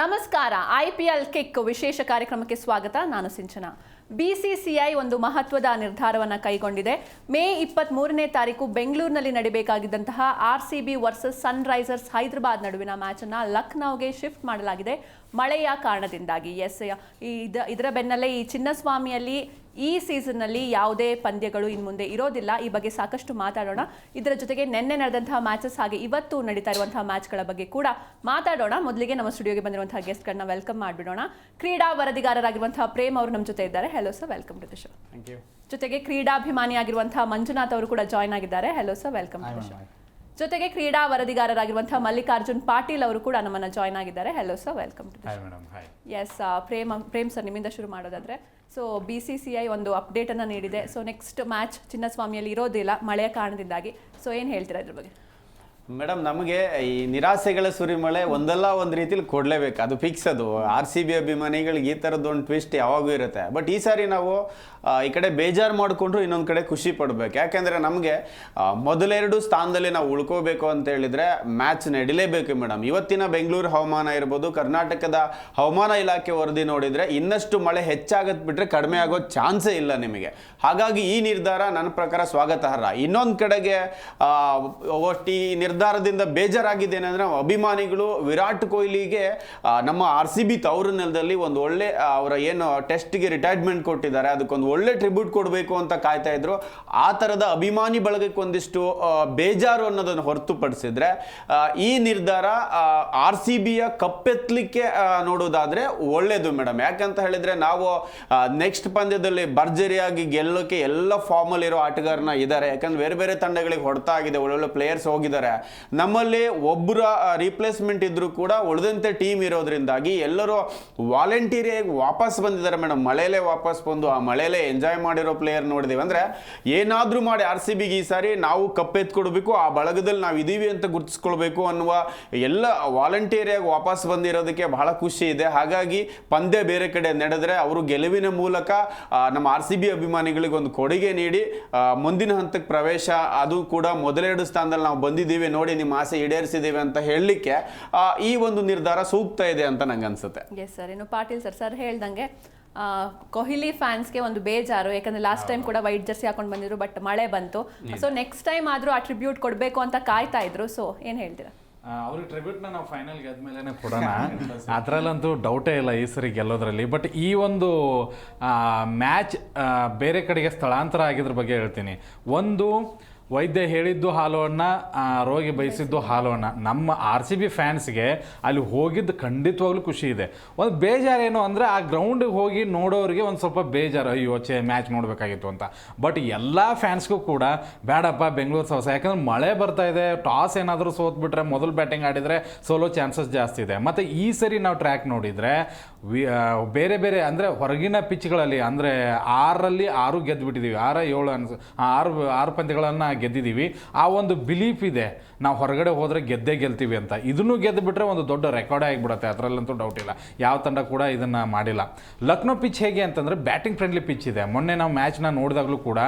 ನಮಸ್ಕಾರ. IPL kick ವಿಶೇಷ ಕಾರ್ಯಕ್ರಮಕ್ಕೆ ಸ್ವಾಗತ. ನಾನು ಸಿಂಚನಾ. BCCI ಒಂದು ಮಹತ್ವದ ನಿರ್ಧಾರವನ್ನು ಕೈಗೊಂಡಿದೆ. ಮೇ 23ನೇ ತಾರೀಕು ಬೆಂಗಳೂರಿನಲ್ಲಿ ನಡೆಯಬೇಕಾಗಿದ್ದಂತಹ RCB ವರ್ಸಸ್ ಸನ್ರೈಸರ್ಸ್ ಹೈದರಾಬಾದ್ ನಡುವಿನ ಮ್ಯಾಚ್ ಅನ್ನು ಲಖನೌಗೆ ಶಿಫ್ಟ್ ಮಾಡಲಾಗಿದೆ ಮಳೆಯ ಕಾರಣದಿಂದಾಗಿ. ಇದರ ಬೆನ್ನಲ್ಲೇ ಈ ಚಿನ್ನಸ್ವಾಮಿಯಲ್ಲಿ ಈ ಸೀಸನ್ನಲ್ಲಿ ಯಾವುದೇ ಪಂದ್ಯಗಳು ಇನ್ನು ಮುಂದೆ ಇರೋದಿಲ್ಲ. ಈ ಬಗ್ಗೆ ಸಾಕಷ್ಟು ಮಾತಾಡೋಣ. ಇದರ ಜೊತೆಗೆ ನಿನ್ನೆ ನಡೆದಂತಹ ಮ್ಯಾಚಸ್ ಹಾಗೆ ಇವತ್ತು ನಡೀತಾ ಇರುವಂತಹ ಮ್ಯಾಚ್ಗಳ ಬಗ್ಗೆ ಕೂಡ ಮಾತಾಡೋಣ. ಮೊದಲಿಗೆ ನಮ್ಮ ಸ್ಟುಡಿಯೋಗೆ ಬಂದಿರುವಂತಹ ಗೆಸ್ಟ್ಗಳನ್ನ ವೆಲ್ಕಮ್ ಮಾಡಿಬಿಡೋಣ. ಕ್ರೀಡಾ ವರದಿಗಾರರಾಗಿರುವಂತಹ ಪ್ರೇಮ್ ಅವರು ನಮ್ಮ ಜೊತೆ ಇದ್ದಾರೆ. Hello sir, welcome to the show. Thank you. ಜೊತೆಗೆ ಕ್ರೀಡಾಭಿಮಾನಿಯಾಗಿರುವಂತಹ ಮಂಜುನಾಥ್ ಅವರು ಕೂಡ ಜಾಯ್ನ್ ಆಗಿದ್ದಾರೆ. Hello sir, welcome to the show. ಜೊತೆಗೆ ಕ್ರೀಡಾ ವರದಿಗಾರರಾಗಿರುವಂತಹ ಮಲ್ಲಿಕಾರ್ಜುನ್ ಪಾಟೀಲ್ ಅವರು ಕೂಡ ನಮ್ಮನ್ನ ಜಾಯ್ನ್ ಆಗಿದ್ದಾರೆ. Hello sir, welcome to the show. Yes, Prem sir, ನಿಮ್ಮಿಂದ ಶುರು ಮಾಡೋದಾದ್ರೆ, ಸೊ BCCI ಒಂದು ಅಪ್ಡೇಟ್ ಅನ್ನ ನೀಡಿದೆ. ಸೊ ನೆಕ್ಸ್ಟ್ ಮ್ಯಾಚ್ ಚಿನ್ನಸ್ವಾಮಿಯಲ್ಲಿ ಇರೋದಿಲ್ಲ ಮಳೆಯ ಕಾರಣದಿಂದಾಗಿ. ಸೊ ಏನು ಹೇಳ್ತೀರಾ ಇದ್ರ ಬಗ್ಗೆ? ಮೇಡಮ್, ನಮಗೆ ಈ ನಿರಾಸೆಗಳ ಸುರಿಮಳೆ ಒಂದಲ್ಲ ಒಂದು ರೀತಿಲಿ ಕೊಡಲೇಬೇಕು, ಅದು ಫಿಕ್ಸ್. ಅದು RCB ಅಭಿಮಾನಿಗಳಿಗೆ ಈ ಥರದ್ದು ಒಂದು ಟ್ವಿಸ್ಟ್ ಯಾವಾಗೂ ಇರುತ್ತೆ. ಬಟ್ ಈ ಸಾರಿ ನಾವು ಈ ಕಡೆ ಬೇಜಾರು ಮಾಡಿಕೊಂಡ್ರು ಇನ್ನೊಂದು ಕಡೆ ಖುಷಿ ಪಡಬೇಕು. ಯಾಕೆಂದರೆ ನಮಗೆ ಮೊದಲೆರಡು ಸ್ಥಾನದಲ್ಲಿ ನಾವು ಉಳ್ಕೋಬೇಕು ಅಂತ ಹೇಳಿದರೆ ಮ್ಯಾಚ್ ನಡಿಲೇಬೇಕು ಮೇಡಮ್. ಇವತ್ತಿನ ಬೆಂಗಳೂರು ಹವಾಮಾನ ಇರ್ಬೋದು, ಕರ್ನಾಟಕದ ಹವಾಮಾನ ಇಲಾಖೆ ವರದಿ ನೋಡಿದರೆ ಇನ್ನಷ್ಟು ಮಳೆ ಹೆಚ್ಚಾಗತ್ತೆ ಬಿಟ್ಟರೆ ಕಡಿಮೆ ಆಗೋ ಚಾನ್ಸೇ ಇಲ್ಲ ನಿಮಗೆ. ಹಾಗಾಗಿ ಈ ನಿರ್ಧಾರ ನನ್ನ ಪ್ರಕಾರ ಸ್ವಾಗತಾರ್ಹ. ಇನ್ನೊಂದು ಕಡೆಗೆ ಒಟ್ಟು ಈ ನಿರ್ಧಾರದಿಂದ ಬೇಜಾರಾಗಿದೆ ಏನಂದರೆ, ಅಭಿಮಾನಿಗಳು ವಿರಾಟ್ ಕೊಹ್ಲಿಗೆ ನಮ್ಮ RCB ತವರು ನೆಲದಲ್ಲಿ ಒಂದು ಒಳ್ಳೆ ಅವರ ಏನು ಟೆಸ್ಟ್ಗೆ ರಿಟೈರ್ಮೆಂಟ್ ಕೊಟ್ಟಿದ್ದಾರೆ, ಅದಕ್ಕೊಂದು ಒಳ್ಳೆ ಟ್ರಿಬ್ಯೂಟ್ ಕೊಡಬೇಕು ಅಂತ ಕಾಯ್ತಾ ಇದ್ರು. ಆ ಥರದ ಅಭಿಮಾನಿ ಬಳಗಕ್ಕೆ ಒಂದಿಷ್ಟು ಬೇಜಾರು ಅನ್ನೋದನ್ನು ಹೊರತುಪಡಿಸಿದ್ರೆ ಈ ನಿರ್ಧಾರ RCBಯ ಕಪ್ಪೆತ್ತಲಿಕ್ಕೆ ನೋಡೋದಾದ್ರೆ ಒಳ್ಳೇದು ಮೇಡಮ್. ಯಾಕಂತ ಹೇಳಿದ್ರೆ ನಾವು ನೆಕ್ಸ್ಟ್ ಪಂದ್ಯದಲ್ಲಿ ಭರ್ಜರಿಯಾಗಿ ಗೆಲ್ಲೋಕೆ ಎಲ್ಲ ಫಾರ್ಮಲ್ಲಿ ಇರೋ ಆಟಗಾರನ ಇದ್ದಾರೆ. ಯಾಕಂದ್ರೆ ಬೇರೆ ಬೇರೆ ತಂಡಗಳಿಗೆ ಹೊಡ್ತಾ ಆಗಿದೆ, ಒಳ್ಳೊಳ್ಳೆ ಪ್ಲೇಯರ್ಸ್ ಹೋಗಿದ್ದಾರೆ. ನಮ್ಮಲ್ಲಿ ಒಬ್ಬರ ರೀಪ್ಲೇಸ್ಮೆಂಟ್ ಇದ್ರೂ ಕೂಡ ಉಳಿದಂತೆ ಟೀಮ್ ಇರೋದ್ರಿಂದಾಗಿ ಎಲ್ಲರೂ ವಾಲಂಟಿಯರಿಯಾಗಿ ವಾಪಸ್ ಬಂದಿದ್ದಾರೆ ಮೇಡಮ್. ಮಳೆಯಲ್ಲೇ ವಾಪಸ್ ಬಂದು ಆ ಮಳೆಯಲ್ಲೇ ಎಂಜಾಯ್ ಮಾಡಿರೋ ಪ್ಲೇಯರ್ ನೋಡಿದೀವಿ. ಅಂದ್ರೆ ಏನಾದ್ರೂ ಮಾಡಿ RCBಗೆ ಈ ಸಾರಿ ನಾವು ಕಪ್ಪೆತ್ಕೊಡ್ಬೇಕು, ಆ ಬಳಗದಲ್ಲಿ ನಾವು ಇದೀವಿ ಅಂತ ಗುರುತಿಸ್ಕೊಳ್ಬೇಕು ಅನ್ನುವ ಎಲ್ಲ ವಾಲಂಟಿಯರಿಯಾಗಿ ವಾಪಸ್ ಬಂದಿರೋದಕ್ಕೆ ಬಹಳ ಖುಷಿ ಇದೆ. ಹಾಗಾಗಿ ಪಂದ್ಯ ಬೇರೆ ಕಡೆ ನಡೆದ್ರೆ ಅವರು ಗೆಲುವಿನ ಮೂಲಕ ನಮ್ಮ RCB ಅಭಿಮಾನಿಗಳಿಗೆ ಒಂದು ಕೊಡುಗೆ ನೀಡಿ ಮುಂದಿನ ಹಂತಕ್ಕೆ ಪ್ರವೇಶ, ಅದು ಕೂಡ ಮೊದಲೆರಡು ಸ್ಥಾನದಲ್ಲಿ ನಾವು ಬಂದಿದ್ದೀವಿ, ನೋಡಿ ನಿಮ್ಮ ಆಸೆ ಈಡೇರಿಸಿದ್ದೀವಿ ಅಂತ ಹೇಳಲಿಕ್ಕೆ ಈ ಒಂದು ನಿರ್ಧಾರ ಸೂಕ್ತ ಇದೆ ಅಂತ ನಂಗೆ ಅನ್ಸುತ್ತೆ. Yes sir. ಇನ್ನು ಪಾಟೀಲ್ ಸರ್ ಹೇಳ್ದಂಗೆ ಕೊಹ್ಲಿ ಫ್ಯಾನ್ಸ್ಗೆ ಒಂದು ಬೇಜಾರು. ಯಾಕಂದ್ರೆ ಲಾಸ್ಟ್ ಟೈಮ್ ಕೂಡ ವೈಟ್ ಜರ್ಸಿ ಹಾಕೊಂಡು ಬಂದಿದ್ರು, ಬಟ್ ಮಳೆ ಬಂತು. ಸೊ ನೆಕ್ಸ್ಟ್ ಟೈಮ್ ಆದ್ರೂ ಆ ಟ್ರಿಬ್ಯೂಟ್ ಕೊಡಬೇಕು ಅಂತ ಕಾಯ್ತಾ ಇದ್ರು. ಸೊ ಏನ್ ಹೇಳ್ತೀರಾ? ಅವ್ರಿಗೆ ಟ್ರಿಬ್ಯೂಟ್ನ ನಾವು ಫೈನಲ್ ಗೆದ್ಮೇಲೆ ಕೊಡೋಣ, ಅದರಲ್ಲಂತೂ ಡೌಟೇ ಇಲ್ಲ ಈ ಸರಿ ಗೆಲ್ಲೋದ್ರಲ್ಲಿ. ಬಟ್ ಈ ಒಂದು ಮ್ಯಾಚ್ ಬೇರೆ ಕಡೆಗೆ ಸ್ಥಳಾಂತರ ಆಗಿದ್ರ ಬಗ್ಗೆ ಹೇಳ್ತೀನಿ. ಒಂದು, ವೈದ್ಯ ಹೇಳಿದ್ದು ಹಾಲು ಹಣ್ಣ, ರೋಗಿ ಬಯಸಿದ್ದು ಹಾಲು ಹಣ್ಣ. ನಮ್ಮ RCB ಫ್ಯಾನ್ಸ್ಗೆ ಅಲ್ಲಿ ಹೋಗಿದ್ದು ಖಂಡಿತವಾಗ್ಲೂ ಖುಷಿ ಇದೆ. ಒಂದು ಬೇಜಾರೇನು ಅಂದರೆ, ಆ ಗ್ರೌಂಡಿಗೆ ಹೋಗಿ ನೋಡೋರಿಗೆ ಒಂದು ಸ್ವಲ್ಪ ಬೇಜಾರು, ಅಯ್ಯೋ ಮ್ಯಾಚ್ ನೋಡಬೇಕಾಗಿತ್ತು ಅಂತ. ಬಟ್ ಎಲ್ಲ ಫ್ಯಾನ್ಸ್ಗೂ ಕೂಡ ಬೇಡಪ್ಪ ಬೆಂಗಳೂರು ಸೋಸ, ಯಾಕಂದ್ರೆ ಮಳೆ ಬರ್ತಾ ಇದೆ, ಟಾಸ್ ಏನಾದರೂ ಸೋತ್ಬಿಟ್ರೆ ಮೊದಲು ಬ್ಯಾಟಿಂಗ್ ಆಡಿದರೆ ಸೋಲೋ ಚಾನ್ಸಸ್ ಜಾಸ್ತಿ ಇದೆ. ಮತ್ತು ಈ ಸರಿ ನಾವು ಟ್ರ್ಯಾಕ್ ನೋಡಿದರೆ ಬೇರೆ ಬೇರೆ ಅಂದರೆ ಹೊರಗಿನ ಪಿಚ್ಗಳಲ್ಲಿ ಅಂದರೆ 6ರಲ್ಲಿ 6 ಗೆದ್ದುಬಿಟ್ಟಿದ್ದೀವಿ, 6 ಪಂದ್ಯಗಳನ್ನು ಗೆದ್ದಿದ್ದೀವಿ. ಆ ಒಂದು ಬಿಲೀಫ್ ಇದೆ, ನಾವು ಹೊರಗಡೆ ಹೋದರೆ ಗೆಲ್ತೀವಿ ಅಂತ. ಇದನ್ನು ಗೆದ್ದು ಬಿಟ್ಟರೆ ಒಂದು ದೊಡ್ಡ ರೆಕಾರ್ಡೇ ಆಗಿಬಿಡುತ್ತೆ, ಅದರಲ್ಲಂತೂ ಡೌಟ್ ಇಲ್ಲ. ಯಾವ ತಂಡ ಕೂಡ ಇದನ್ನು ಮಾಡಿಲ್ಲ. ಲಕ್ನೋ ಪಿಚ್ ಹೇಗೆ ಅಂತಂದರೆ ಬ್ಯಾಟಿಂಗ್ ಫ್ರೆಂಡ್ಲಿ ಪಿಚ್ ಇದೆ. ಮೊನ್ನೆ ನಾವು ಮ್ಯಾಚ್ನ ನೋಡಿದಾಗಲೂ ಕೂಡ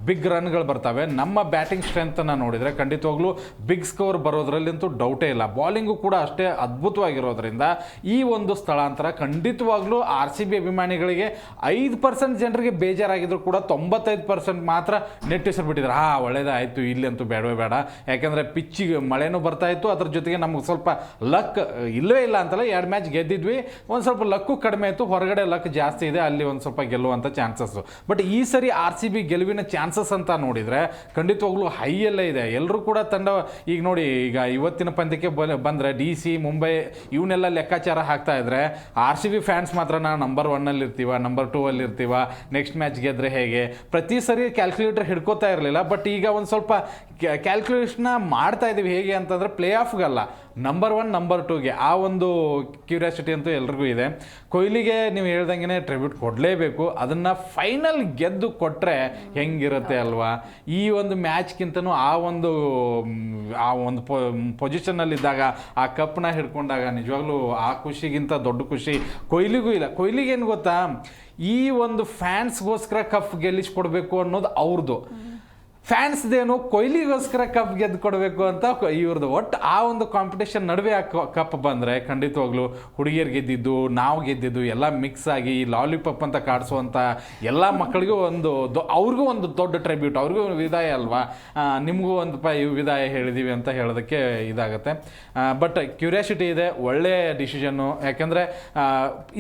ಬಿಗ್ ರನ್ಗಳು ಬರ್ತವೆ. ನಮ್ಮ ಬ್ಯಾಟಿಂಗ್ ಸ್ಟ್ರೆಂತನ್ನು ನೋಡಿದರೆ ಖಂಡಿತವಾಗ್ಲೂ ಬಿಗ್ ಸ್ಕೋರ್ ಬರೋದ್ರಲ್ಲಂತೂ ಡೌಟೇ ಇಲ್ಲ. ಬಾಲಿಂಗು ಕೂಡ ಅಷ್ಟೇ ಅದ್ಭುತವಾಗಿರೋದ್ರಿಂದ ಈ ಒಂದು ಸ್ಥಳಾಂತರ ಖಂಡಿತವಾಗ್ಲೂ RCB ಅಭಿಮಾನಿಗಳಿಗೆ 5% ಜನರಿಗೆ ಬೇಜಾರಾಗಿದ್ರು ಕೂಡ 95% ಮಾತ್ರ ನೆಟ್ಟಿಸ್ಬಿಟ್ಟಿದ್ರು. ಒಳ್ಳೇದಾಯಿತು, ಇಲ್ಲಂತೂ ಬೇಡವೇ ಬೇಡ. ಯಾಕೆಂದರೆ ಪಿಚ್ಚಿಗೆ ಮಳೆನೂ ಬರ್ತಾ ಇತ್ತು, ಅದ್ರ ಜೊತೆಗೆ ನಮ್ಗೆ ಸ್ವಲ್ಪ ಲಕ್ ಇಲ್ಲವೇ ಇಲ್ಲ ಅಂತಲ್ಲ, 2 ಮ್ಯಾಚ್ ಗೆದ್ದಿದ್ವಿ, ಒಂದು ಸ್ವಲ್ಪ ಲಕ್ಕು ಕಡಿಮೆ ಇತ್ತು, ಹೊರಗಡೆ ಲಕ್ ಜಾಸ್ತಿ ಇದೆ, ಅಲ್ಲಿ ಒಂದು ಸ್ವಲ್ಪ ಗೆಲ್ಲುವಂಥ ಚಾನ್ಸಸ್ಸು. ಬಟ್ ಈ ಸರಿ RCB ಗೆಲುವಿನ ಚಾನ್ಸಸ್ ಅಂತ ನೋಡಿದರೆ ಖಂಡಿತವಾಗ್ಲೂ ಹೈಯಲ್ಲೇ ಇದೆ. ಎಲ್ಲರೂ ಕೂಡ ತಂಡ ಈಗ ನೋಡಿ, ಈಗ ಇವತ್ತಿನ ಪಂದ್ಯಕ್ಕೆ ಬಂದರೆ DC, ಮುಂಬೈ ಇವನ್ನೆಲ್ಲ ಲೆಕ್ಕಾಚಾರ ಹಾಕ್ತಾ ಇದ್ರೆ RCB ಫ್ಯಾನ್ಸ್ ಮಾತ್ರ ನಾವು ನಂಬರ್ 1ಅಲ್ಲಿ ಇರ್ತೀವ, ನಂಬರ್ 2ಅಲ್ಲಿ ಇರ್ತೀವ, ನೆಕ್ಸ್ಟ್ ಮ್ಯಾಚ್ ಗೆದ್ರೆ ಹೇಗೆ, ಪ್ರತಿ ಸರಿ ಕ್ಯಾಲ್ಕುಲೇಟರ್ ಹಿಡ್ಕೋತಾ ಇರಲಿಲ್ಲ. ಬಟ್ ಈಗ ಒಂದು ಸ್ವಲ್ಪ ಕ್ಯಾಲ್ಕುಲೇಷನ್ನ ಮಾಡ್ತಾ ಇದ್ದೀವಿ. ಹೇಗೆ ಅಂತಂದರೆ ಪ್ಲೇ ಆಫ್ಗಲ್ಲ, ನಂಬರ್ 1 ನಂಬರ್ 2ಗೆ ಆ ಒಂದು ಕ್ಯೂರಿಯಾಸಿಟಿ ಅಂತೂ ಎಲ್ರಿಗೂ ಇದೆ. ಕೊಹ್ಲಿಗೆ ನೀವು ಹೇಳ್ದಂಗೆ ಟ್ರಿಬ್ಯೂಟ್ ಕೊಡಲೇಬೇಕು. ಅದನ್ನು ಫೈನಲ್ ಗೆದ್ದು ಕೊಟ್ಟರೆ ಹೆಂಗಿರುತ್ತೆ ಅಲ್ವಾ? ಈ ಒಂದು ಮ್ಯಾಚ್ಗಿಂತನೂ ಆ ಒಂದು ಪೊಸಿಷನ್ನಲ್ಲಿದ್ದಾಗ, ಆ ಕಪ್ನ ಹಿಡ್ಕೊಂಡಾಗ ನಿಜವಾಗ್ಲೂ ಆ ಖುಷಿಗಿಂತ ದೊಡ್ಡ ಖುಷಿ ಕೊಹ್ಲಿಗೂ ಇಲ್ಲ. ಕೊಹ್ಲಿಗೇನು ಗೊತ್ತಾ, ಈ ಒಂದು ಫ್ಯಾನ್ಸ್ಗೋಸ್ಕರ ಕಪ್ ಗೆಲ್ಲಿಸ್ಕೊಡ್ಬೇಕು ಅನ್ನೋದು ಅವ್ರದ್ದು. ಫ್ಯಾನ್ಸ್ದೇನು ಕೊಹ್ಲಿಗೋಸ್ಕರ ಕಪ್ ಗೆದ್ದು ಕೊಡಬೇಕು ಅಂತ ಇವ್ರದ್ದು ಒಟ್ಟು ಆ ಒಂದು ಕಾಂಪಿಟೇಷನ್ ನಡುವೆ ಆ ಕಪ್ ಬಂದರೆ ಖಂಡಿತವಾಗ್ಲೂ ಹುಡುಗಿಯರು ಗೆದ್ದಿದ್ದು ನಾವು ಗೆದ್ದಿದ್ದು ಎಲ್ಲ ಮಿಕ್ಸ್ ಆಗಿ ಲಾಲಿಪಾಪ್ ಅಂತ ಕಾಡಿಸುವಂಥ ಎಲ್ಲ ಮಕ್ಕಳಿಗೂ ಒಂದು ಅವ್ರಿಗೂ ಒಂದು ದೊಡ್ಡ ಟ್ರಿಬ್ಯೂಟ್, ಅವ್ರಿಗೂ ವಿದಾಯ ಅಲ್ವಾ, ನಿಮಗೂ ಒಂದು ವಿದಾಯ ಹೇಳಿದ್ದೀವಿ ಅಂತ ಹೇಳೋದಕ್ಕೆ ಇದಾಗುತ್ತೆ. ಬಟ್ ಕ್ಯೂರಿಯಾಸಿಟಿ ಇದೆ, ಒಳ್ಳೆ ಡಿಸಿಷನ್ನು. ಯಾಕೆಂದರೆ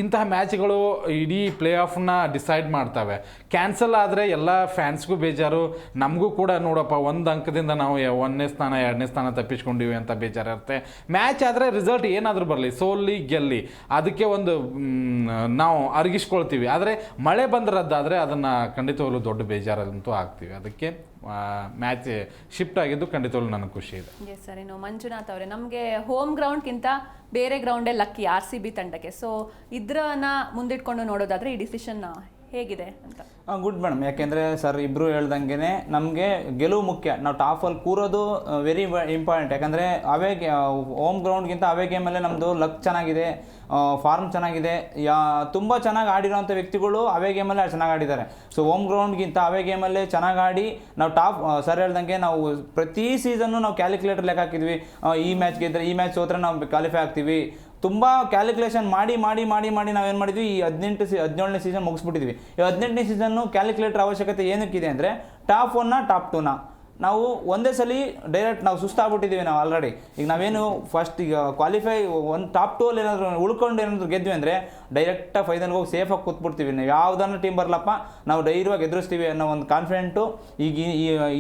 ಇಂತಹ ಮ್ಯಾಚ್ಗಳು ಇಡೀ ಪ್ಲೇ ಆಫ್ನ ಡಿಸೈಡ್ ಮಾಡ್ತವೆ. ಕ್ಯಾನ್ಸಲ್ ಆದರೆ ಎಲ್ಲ ಫ್ಯಾನ್ಸ್ಗೂ ಬೇಜಾರು, ನಮಗೂ ಕೂಡ ನೋಡಪ್ಪ ಒಂದು ಅಂಕದಿಂದ ನಾವು 1ನೇ ಸ್ಥಾನ 2ನೇ ಸ್ಥಾನ ತಪ್ಪಿಸ್ಕೊಂಡಿವಿ ಅಂತ ಬೇಜಾರಿರುತ್ತೆ. ಮ್ಯಾಚ್ ಆದರೆ ರಿಸಲ್ಟ್ ಏನಾದರೂ ಬರಲಿ, ಸೋಲ್ಲಿ ಗೆಲ್ಲಿ, ಅದಕ್ಕೆ ಒಂದು ನಾವು ಅರಗಿಸ್ಕೊಳ್ತೀವಿ. ಆದರೆ ಮಳೆ ಬಂದು ರದ್ದಾದರೆ ಅದನ್ನು ಖಂಡಿತವಾಗ್ಲೂ ದೊಡ್ಡ ಬೇಜಾರಂತೂ ಆಗ್ತೀವಿ. ಅದಕ್ಕೆ ಮ್ಯಾಚ್ ಶಿಫ್ಟ್ ಆಗಿದ್ದು ಖಂಡಿತವಾಗ್ಲೂ ನನಗೆ ಖುಷಿ ಇದೆ. Yes sir. ಇನ್ನು ಮಂಜುನಾಥ್ ಅವರೇ, ನಮಗೆ ಹೋಮ್ ಗ್ರೌಂಡ್ಗಿಂತ ಬೇರೆ ಗ್ರೌಂಡೇ ಲಕ್ಕಿ RCB ತಂಡಕ್ಕೆ. ಸೊ ಇದ್ರನ್ನ ಮುಂದಿಟ್ಕೊಂಡು ನೋಡೋದಾದರೆ ಈ ಡಿಸಿಷನ್ ಹೇಗಿದೆ ಅಂತ? Good madam. ಯಾಕೆಂದರೆ ಸರ್ ಇಬ್ಬರು ಹೇಳ್ದಂಗೆ ನಮಗೆ ಗೆಲುವು ಮುಖ್ಯ. ನಾವು ಟಾಪಲ್ಲಿ ಕೂರೋದು ವೆರಿ ಇಂಪಾರ್ಟೆಂಟ್. ಯಾಕಂದರೆ ಅವೇ ಹೋಮ್ ಗ್ರೌಂಡ್ಗಿಂತ ಅವೇ ಗೇಮಲ್ಲೇ ನಮ್ಮದು ಲಕ್ ಚೆನ್ನಾಗಿದೆ, ಫಾರ್ಮ್ ಚೆನ್ನಾಗಿದೆ. ತುಂಬ ಚೆನ್ನಾಗಿ ಆಡಿರೋಂಥ ವ್ಯಕ್ತಿಗಳು ಅವೇ ಗೇಮಲ್ಲೇ ಚೆನ್ನಾಗಿ ಆಡಿದ್ದಾರೆ. ಸೊ ಹೋಮ್ ಗ್ರೌಂಡ್ಗಿಂತ ಅವೇ ಗೇಮಲ್ಲೇ ಚೆನ್ನಾಗಿ ಆಡಿ ನಾವು ಸರ್ ಹೇಳ್ದಂಗೆ ನಾವು ಪ್ರತಿ ಸೀಸನ್ನು ನಾವು ಕ್ಯಾಲ್ಕುಲೇಟರ್ ಲೆಕ್ಕ ಹಾಕಿದ್ವಿ. ಈ ಮ್ಯಾಚ್ ಗೆದ್ದರೆ ಈ ಮ್ಯಾಚ್ ಸೋತ್ರೆ ನಾವು ಕ್ವಾಲಿಫೈ ಆಗ್ತೀವಿ. ತುಂಬ ಕ್ಯಾಲ್ಕುಲೇಷನ್ ಮಾಡಿ ಮಾಡಿ ಮಾಡಿ ಮಾಡಿ ನಾವೇನು ಮಾಡಿದ್ವಿ, ಈ 17ನೇ ಸೀಸನ್ ಮುಗಿಸ್ಬಿಟ್ಟಿದ್ವಿ. ಈ 18ನೇ ಸೀಸನ್ನು ಕ್ಯಾಲ್ಕುಲೇಟರ್ ಅವಶ್ಯಕತೆ ಏನಕ್ಕಿದೆ ಅಂದರೆ ಟಾಪ್ 1ನ ಟಾಪ್ 2ನ ನಾವು ಒಂದೇ ಸಲ ಡೈರೆಕ್ಟ್ ನಾವು ಸುಸ್ತಾಗ್ಬಿಟ್ಟಿದ್ದೀವಿ. ನಾವು ಆಲ್ರೆಡಿ ಈಗ ನಾವೇನು ಫಸ್ಟ್ ಈಗ ಕ್ವಾಲಿಫೈ ಒಂದು ಟಾಪ್ 2 ಅಲ್ಲಿ ಏನಾದರೂ ಉಳ್ಕೊಂಡು ಏನಾದರೂ ಗೆದ್ವಿ ಅಂದರೆ ಡೈರೆಕ್ಟಾಗಿ ಫೈನಲ್ಗೆ ಹೋಗಿ ಸೇಫಾಗಿ ಕೂತ್ಬಿಡ್ತೀವಿ. ನಾವು ಯಾವುದನ್ನು ಟೀಮ್ ಬರಲಪ್ಪ ನಾವು ಧೈರ್ಯವಾಗಿ ಎದುರಿಸ್ತೀವಿ ಅನ್ನೋ ಒಂದು ಕಾನ್ಫಿಡೆಂಟು ಈಗ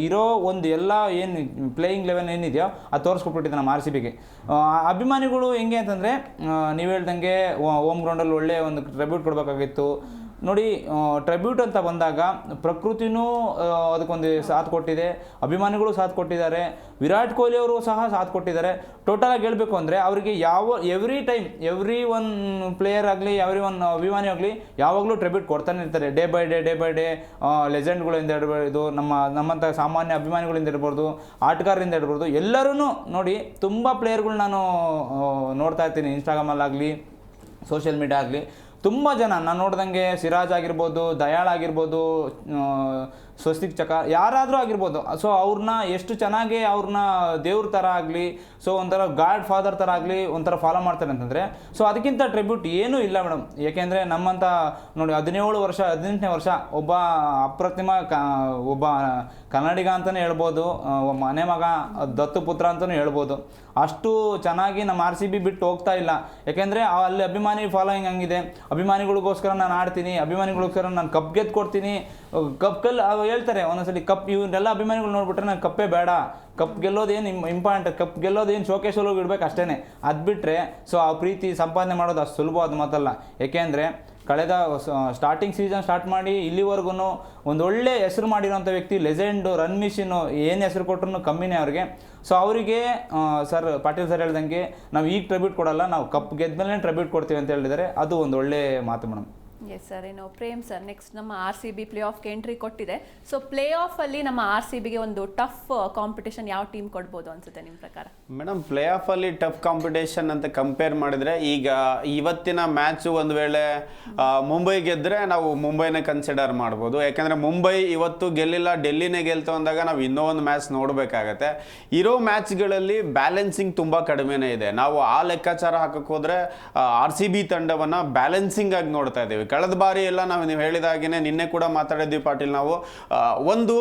ಇರೋ ಒಂದು ಎಲ್ಲ ಏನು ಪ್ಲೇಯಿಂಗ್ ಲೆವೆಲ್ ಏನಿದೆಯೋ ಅದು ತೋರಿಸ್ಕೊಟ್ಬಿಟ್ಟಿದೆ ನಮ್ಮ RCBಗೆ. ಅಭಿಮಾನಿಗಳು ಹೆಂಗೆ ಅಂತಂದರೆ ನೀವು ಹೇಳ್ದಂಗೆ ಹೋಮ್ ಗ್ರೌಂಡಲ್ಲಿ ಒಳ್ಳೆಯ ಒಂದು ಟ್ರಿಬ್ಯೂಟ್ ಕೊಡಬೇಕಾಗಿತ್ತು. ನೋಡಿ, ಟ್ರಿಬ್ಯೂಟ್ ಅಂತ ಬಂದಾಗ ಪ್ರಕೃತಿನೂ ಅದಕ್ಕೊಂದು ಸಾಥ್ ಕೊಟ್ಟಿದೆ, ಅಭಿಮಾನಿಗಳು ಸಾಥ್ ಕೊಟ್ಟಿದ್ದಾರೆ, ವಿರಾಟ್ ಕೊಹ್ಲಿ ಅವರು ಸಹ ಸಾಥ್ ಕೊಟ್ಟಿದ್ದಾರೆ. ಟೋಟಲಾಗಿ ಹೇಳಬೇಕು ಅಂದರೆ ಅವರಿಗೆ every time every one player ಆಗಲಿ ಎವ್ರಿ ಒನ್ ಅಭಿಮಾನಿ ಆಗಲಿ ಯಾವಾಗಲೂ ಟ್ರಿಬ್ಯೂಟ್ ಕೊಡ್ತಾನೆ ಇರ್ತಾರೆ. ಡೇ ಬೈ ಡೇ ಲೆಜೆಂಡ್ಗಳಿಂದ ಇರ್ಬೋದು, ನಮ್ಮಂಥ ಸಾಮಾನ್ಯ ಅಭಿಮಾನಿಗಳಿಂದ ಇರ್ಬೋದು, ಆಟಗಾರರಿಂದ ಇರ್ಬೋದು, ಎಲ್ಲರೂ ನೋಡಿ ತುಂಬ ಪ್ಲೇಯರ್ಗಳು ನಾನು ನೋಡ್ತಾ ಇರ್ತೀನಿ ಇನ್ಸ್ಟಾಗ್ರಾಮಲ್ಲಾಗಲಿ ಸೋಷಿಯಲ್ ಮೀಡಿಯಾ ಆಗಲಿ. ತುಂಬ ಜನ ನಾನು ನೋಡ್ದಂಗೆ ಸಿರಾಜ್ ಆಗಿರ್ಬೋದು, ದಯಾಳ್ ಆಗಿರ್ಬೋದು, ಸ್ವಸ್ತಿಕ್ ಚಕ ಯಾರಾದರೂ ಆಗಿರ್ಬೋದು. ಸೊ ಅವ್ರನ್ನ ಎಷ್ಟು ಚೆನ್ನಾಗಿ ಅವ್ರನ್ನ ದೇವ್ರ ಥರ ಆಗಲಿ, ಸೊ ಒಂಥರ ಗಾಡ್ ಫಾದರ್ ಥರ ಆಗಲಿ ಒಂಥರ ಫಾಲೋ ಮಾಡ್ತಾರೆ ಅಂತಂದರೆ ಸೊ ಅದಕ್ಕಿಂತ ಟ್ರಿಬ್ಯೂಟ್ ಏನೂ ಇಲ್ಲ ಮೇಡಮ್. ಏಕೆಂದರೆ ನಮ್ಮಂಥ ನೋಡಿ 18ನೇ ವರ್ಷ ಒಬ್ಬ ಅಪ್ರತಿಮ ಒಬ್ಬ ಕನ್ನಡಿಗ ಅಂತಲೇ ಹೇಳ್ಬೋದು, ಮನೆ ಮಗ ದತ್ತು ಪುತ್ರ ಅಂತಲೂ ಹೇಳ್ಬೋದು. ಅಷ್ಟು ಚೆನ್ನಾಗಿ ನಮ್ಮ RCB ಬಿಟ್ಟು ಹೋಗ್ತಾ ಇಲ್ಲ. ಯಾಕೆಂದರೆ ಅಲ್ಲಿ ಅಭಿಮಾನಿ ಫಾಲೋಯಿಂಗ್ ಹಂಗಿದೆ. ಅಭಿಮಾನಿಗಳಿಗೋಸ್ಕರ ನಾನು ಆಡ್ತೀನಿ, ಅಭಿಮಾನಿಗಳಿಗೋಸ್ಕರ ನಾನು ಕಪ್ ಗೆದ್ದು ಕೊಡ್ತೀನಿ. ಹೇಳ್ತಾರೆ ಒಂದೊಂದ್ಸಲಿ ಕಪ್ ಇವನ್ನೆಲ್ಲ ಅಭಿಮಾನಿಗಳು ನೋಡ್ಬಿಟ್ರೆ ನಾನು ಕಪ್ಪೇ ಬೇಡ, ಕಪ್ ಗೆಲ್ಲೋದೇನು ಇಂಪಾರ್ಟೆಂಟ್, ಕಪ್ ಗೆಲ್ಲೋದೇನು ಶೋಕೇಶಲ್ಲಿ ಇಡ್ಬೇಕು ಅಷ್ಟೇ. ಅದು ಬಿಟ್ಟರೆ ಸೊ ಆ ಪ್ರೀತಿ ಸಂಪಾದನೆ ಮಾಡೋದು ಅಷ್ಟು ಸುಲಭವಾದ ಮಾತಲ್ಲ. ಏಕೆಂದರೆ ಕಳೆದ ಸ್ಟಾರ್ಟಿಂಗ್ ಸೀಸನ್ ಸ್ಟಾರ್ಟ್ ಮಾಡಿ ಇಲ್ಲಿವರೆಗೂ ಒಂದೊಳ್ಳೆ ಹೆಸರು ಮಾಡಿರೋಂಥ ವ್ಯಕ್ತಿ, ಲೆಜೆಂಡು, ರನ್ ಮಿಷಿನು, ಏನು ಹೆಸರು ಕೊಟ್ಟರು ಕಮ್ಮಿನೇ ಅವ್ರಿಗೆ. ಸೊ ಅವರಿಗೆ ಸರ್ ಪಾಟೀಲ್ ಸರ್ ಹೇಳ್ದಂಗೆ ನಾವು ಈಗ ಟ್ರಿಬ್ಯೂಟ್ ಕೊಡಲ್ಲ, ನಾವು ಕಪ್ ಗೆದ್ಮೇಲೆ ಟ್ರಿಬ್ಯೂಟ್ ಕೊಡ್ತೀವಿ ಅಂತ ಹೇಳಿದ್ದಾರೆ. ಅದು ಒಂದು ಒಳ್ಳೆ ಮಾತು ಮೇಡಮ್. Yes sir. ಏನು ಪ್ರೇಮ್ ಸರ್, ನೆಕ್ಸ್ಟ್ ನಮ್ಮ RCB ಪ್ಲೇ ಆಫ್ಗೆ ಎಂಟ್ರಿ ಕೊಟ್ಟಿದೆ. ಸೊ ಪ್ಲೇ ಆಫಲ್ಲಿ ನಮ್ಮ RCBಗೆ ಒಂದು ಟಫ್ ಕಾಂಪಿಟೇಷನ್ ಯಾವ ಟೀಮ್ ಕೊಡ್ಬೋದು ಅನ್ಸುತ್ತೆ ನಿಮ್ಮ ಪ್ರಕಾರ? ಮೇಡಮ್, ಪ್ಲೇ ಆಫಲ್ಲಿ ಟಫ್ ಕಾಂಪಿಟೇಷನ್ ಅಂತ ಕಂಪೇರ್ ಮಾಡಿದರೆ ಈಗ ಇವತ್ತಿನ ಮ್ಯಾಚು ಒಂದು ವೇಳೆ ಮುಂಬೈ ಗೆದ್ದರೆ ನಾವು ಮುಂಬೈನೇ ಕನ್ಸಿಡರ್ ಮಾಡ್ಬೋದು. ಯಾಕಂದರೆ ಮುಂಬೈ ಇವತ್ತು ಗೆಲ್ಲಿಲ್ಲ, ಡೆಲ್ಲಿನೇ ಗೆಲ್ತು ಅಂದಾಗ ನಾವು ಇನ್ನೂ ಒಂದು ಮ್ಯಾಚ್ ನೋಡಬೇಕಾಗತ್ತೆ. ಇರೋ ಮ್ಯಾಚ್ಗಳಲ್ಲಿ ಬ್ಯಾಲೆನ್ಸಿಂಗ್ ತುಂಬ ಕಡಿಮೆನೇ ಇದೆ. ನಾವು ಆ ಲೆಕ್ಕಾಚಾರ ಹಾಕಕ್ಕೆ ಹೋದರೆ RCB ತಂಡವನ್ನು ಬ್ಯಾಲೆನ್ಸಿಂಗ್ ಆಗಿ ನೋಡ್ತಾ ಇದ್ದೀವಿ. ಕಳೆದ ಬಾರಿ ಎಲ್ಲ ನೀವು ಹೇಳಿದ ಹಾಗೆಯೇ ನಿನ್ನೆ ಕೂಡ ಮಾತಾಡಿದ್ವಿ ಪಾಟೀಲ್, ನಾವು ಒಂದು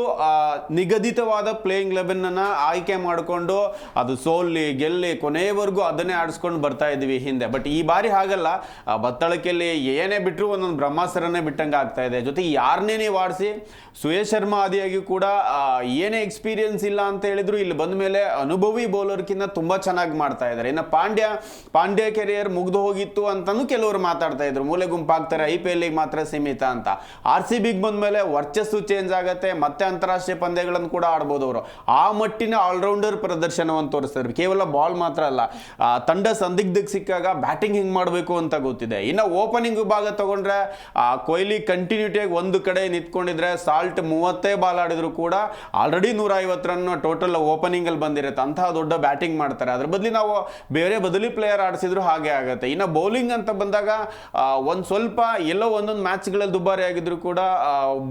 ನಿಗದಿತವಾದ ಪ್ಲೇಯಿಂಗ್ 11 ಆಯ್ಕೆ ಮಾಡಿಕೊಂಡು ಅದು ಸೋಲ್ಲಿ ಗೆಲ್ಲಿ ಕೊನೆಯವರೆಗೂ ಅದನ್ನೇ ಆಡಿಸ್ಕೊಂಡು ಬರ್ತಾ ಇದ್ವಿ ಹಿಂದೆ. ಬಟ್ ಈ ಬಾರಿ ಹಾಗಲ್ಲ, ಬತ್ತಳಿಕೆಯಲ್ಲಿ ಏನೇ ಬಿಟ್ಟರು ಒಂದೊಂದು ಬ್ರಹ್ಮಾಸ್ತ್ರನೇ ಬಿಟ್ಟಂಗೆ ಆಗ್ತಾ ಇದೆ. ಜೊತೆಗೆ ಯಾರನ್ನೇ ನೀವು ಆಡಿಸಿ, ಸುಯೇಶ್ ಶರ್ಮಾ ಆದಿಯಾಗಿ ಕೂಡ ಏನೇ ಎಕ್ಸ್ಪೀರಿಯನ್ಸ್ ಇಲ್ಲ ಅಂತ ಹೇಳಿದ್ರು ಇಲ್ಲಿ ಬಂದ ಮೇಲೆ ಅನುಭವಿ ಬೌಲರ್ಕಿಂತ ತುಂಬ ಚೆನ್ನಾಗಿ ಮಾಡ್ತಾ ಇದ್ದಾರೆ. ಇನ್ನು ಪಾಂಡ್ಯ ಕೆರಿಯರ್ ಮುಗ್ದು ಹೋಗಿತ್ತು ಅಂತಲೂ ಕೆಲವರು ಮಾತಾಡ್ತಾ ಇದ್ರು, ಮೂಲೆ ಗುಂಪಾಗ್ತಾರೆ, IPL ಮಾತ್ರ ಸೀಮಿತ ಅಂತ. RCBಗೆ ಬಂದ ಮೇಲೆ ವರ್ಚಸ್ಸು ಚೇಂಜ್ ಆಗುತ್ತೆ, ಮತ್ತೆ ಅಂತಾರಾಷ್ಟ್ರೀಯ ಪಂದ್ಯಗಳನ್ನು ಕೂಡ ಆಡ್ಬೋದು ಅವರು. ಆ ಮಟ್ಟಿನ ಆಲ್ರೌಂಡರ್ ಪ್ರದರ್ಶನವನ್ನು ತೋರಿಸ್ತಾರೆ. ಕೇವಲ ಬಾಲ್ ಮಾತ್ರ ಅಲ್ಲ, ತಂಡ ಸಂದಿಗ್ಧಕ್ಕೆ ಸಿಕ್ಕಾಗ ಬ್ಯಾಟಿಂಗ್ ಹಿಂಗೆ ಮಾಡಬೇಕು ಅಂತ ಗೊತ್ತಿದೆ. ಇನ್ನು ಓಪನಿಂಗ್ ವಿಭಾಗ ತಗೊಂಡ್ರೆ ಕೊಹ್ಲಿ ಕಂಟಿನ್ಯೂಟಿಯಾಗಿ ಒಂದು ಕಡೆ ನಿಂತ್ಕೊಂಡಿದ್ರೆ, ಸಾಲ್ಟ್ 30 ಬಾಲ್ ಆಡಿದ್ರು ಕೂಡ ಆಲ್ರೆಡಿ 150 ರನ್ ಟೋಟಲ್ ಓಪನಿಂಗಲ್ಲಿ ಬಂದಿರುತ್ತೆ. ಅಂತಹ ದೊಡ್ಡ ಬ್ಯಾಟಿಂಗ್ ಮಾಡ್ತಾರೆ. ಅದ್ರ ಬದಲಿ ನಾವು ಬೇರೆ ಬದಲಿ ಪ್ಲೇಯರ್ ಆಡಿಸಿದ್ರು ಹಾಗೆ ಆಗುತ್ತೆ. ಇನ್ನು ಬೌಲಿಂಗ್ ಅಂತ ಬಂದಾಗ ಒಂದು ಸ್ವಲ್ಪ ಎಲ್ಲೋ ಒಂದೊಂದು ಮ್ಯಾಚ್ಗಳಲ್ಲಿ ದುಬಾರಿ ಆಗಿದ್ರು ಕೂಡ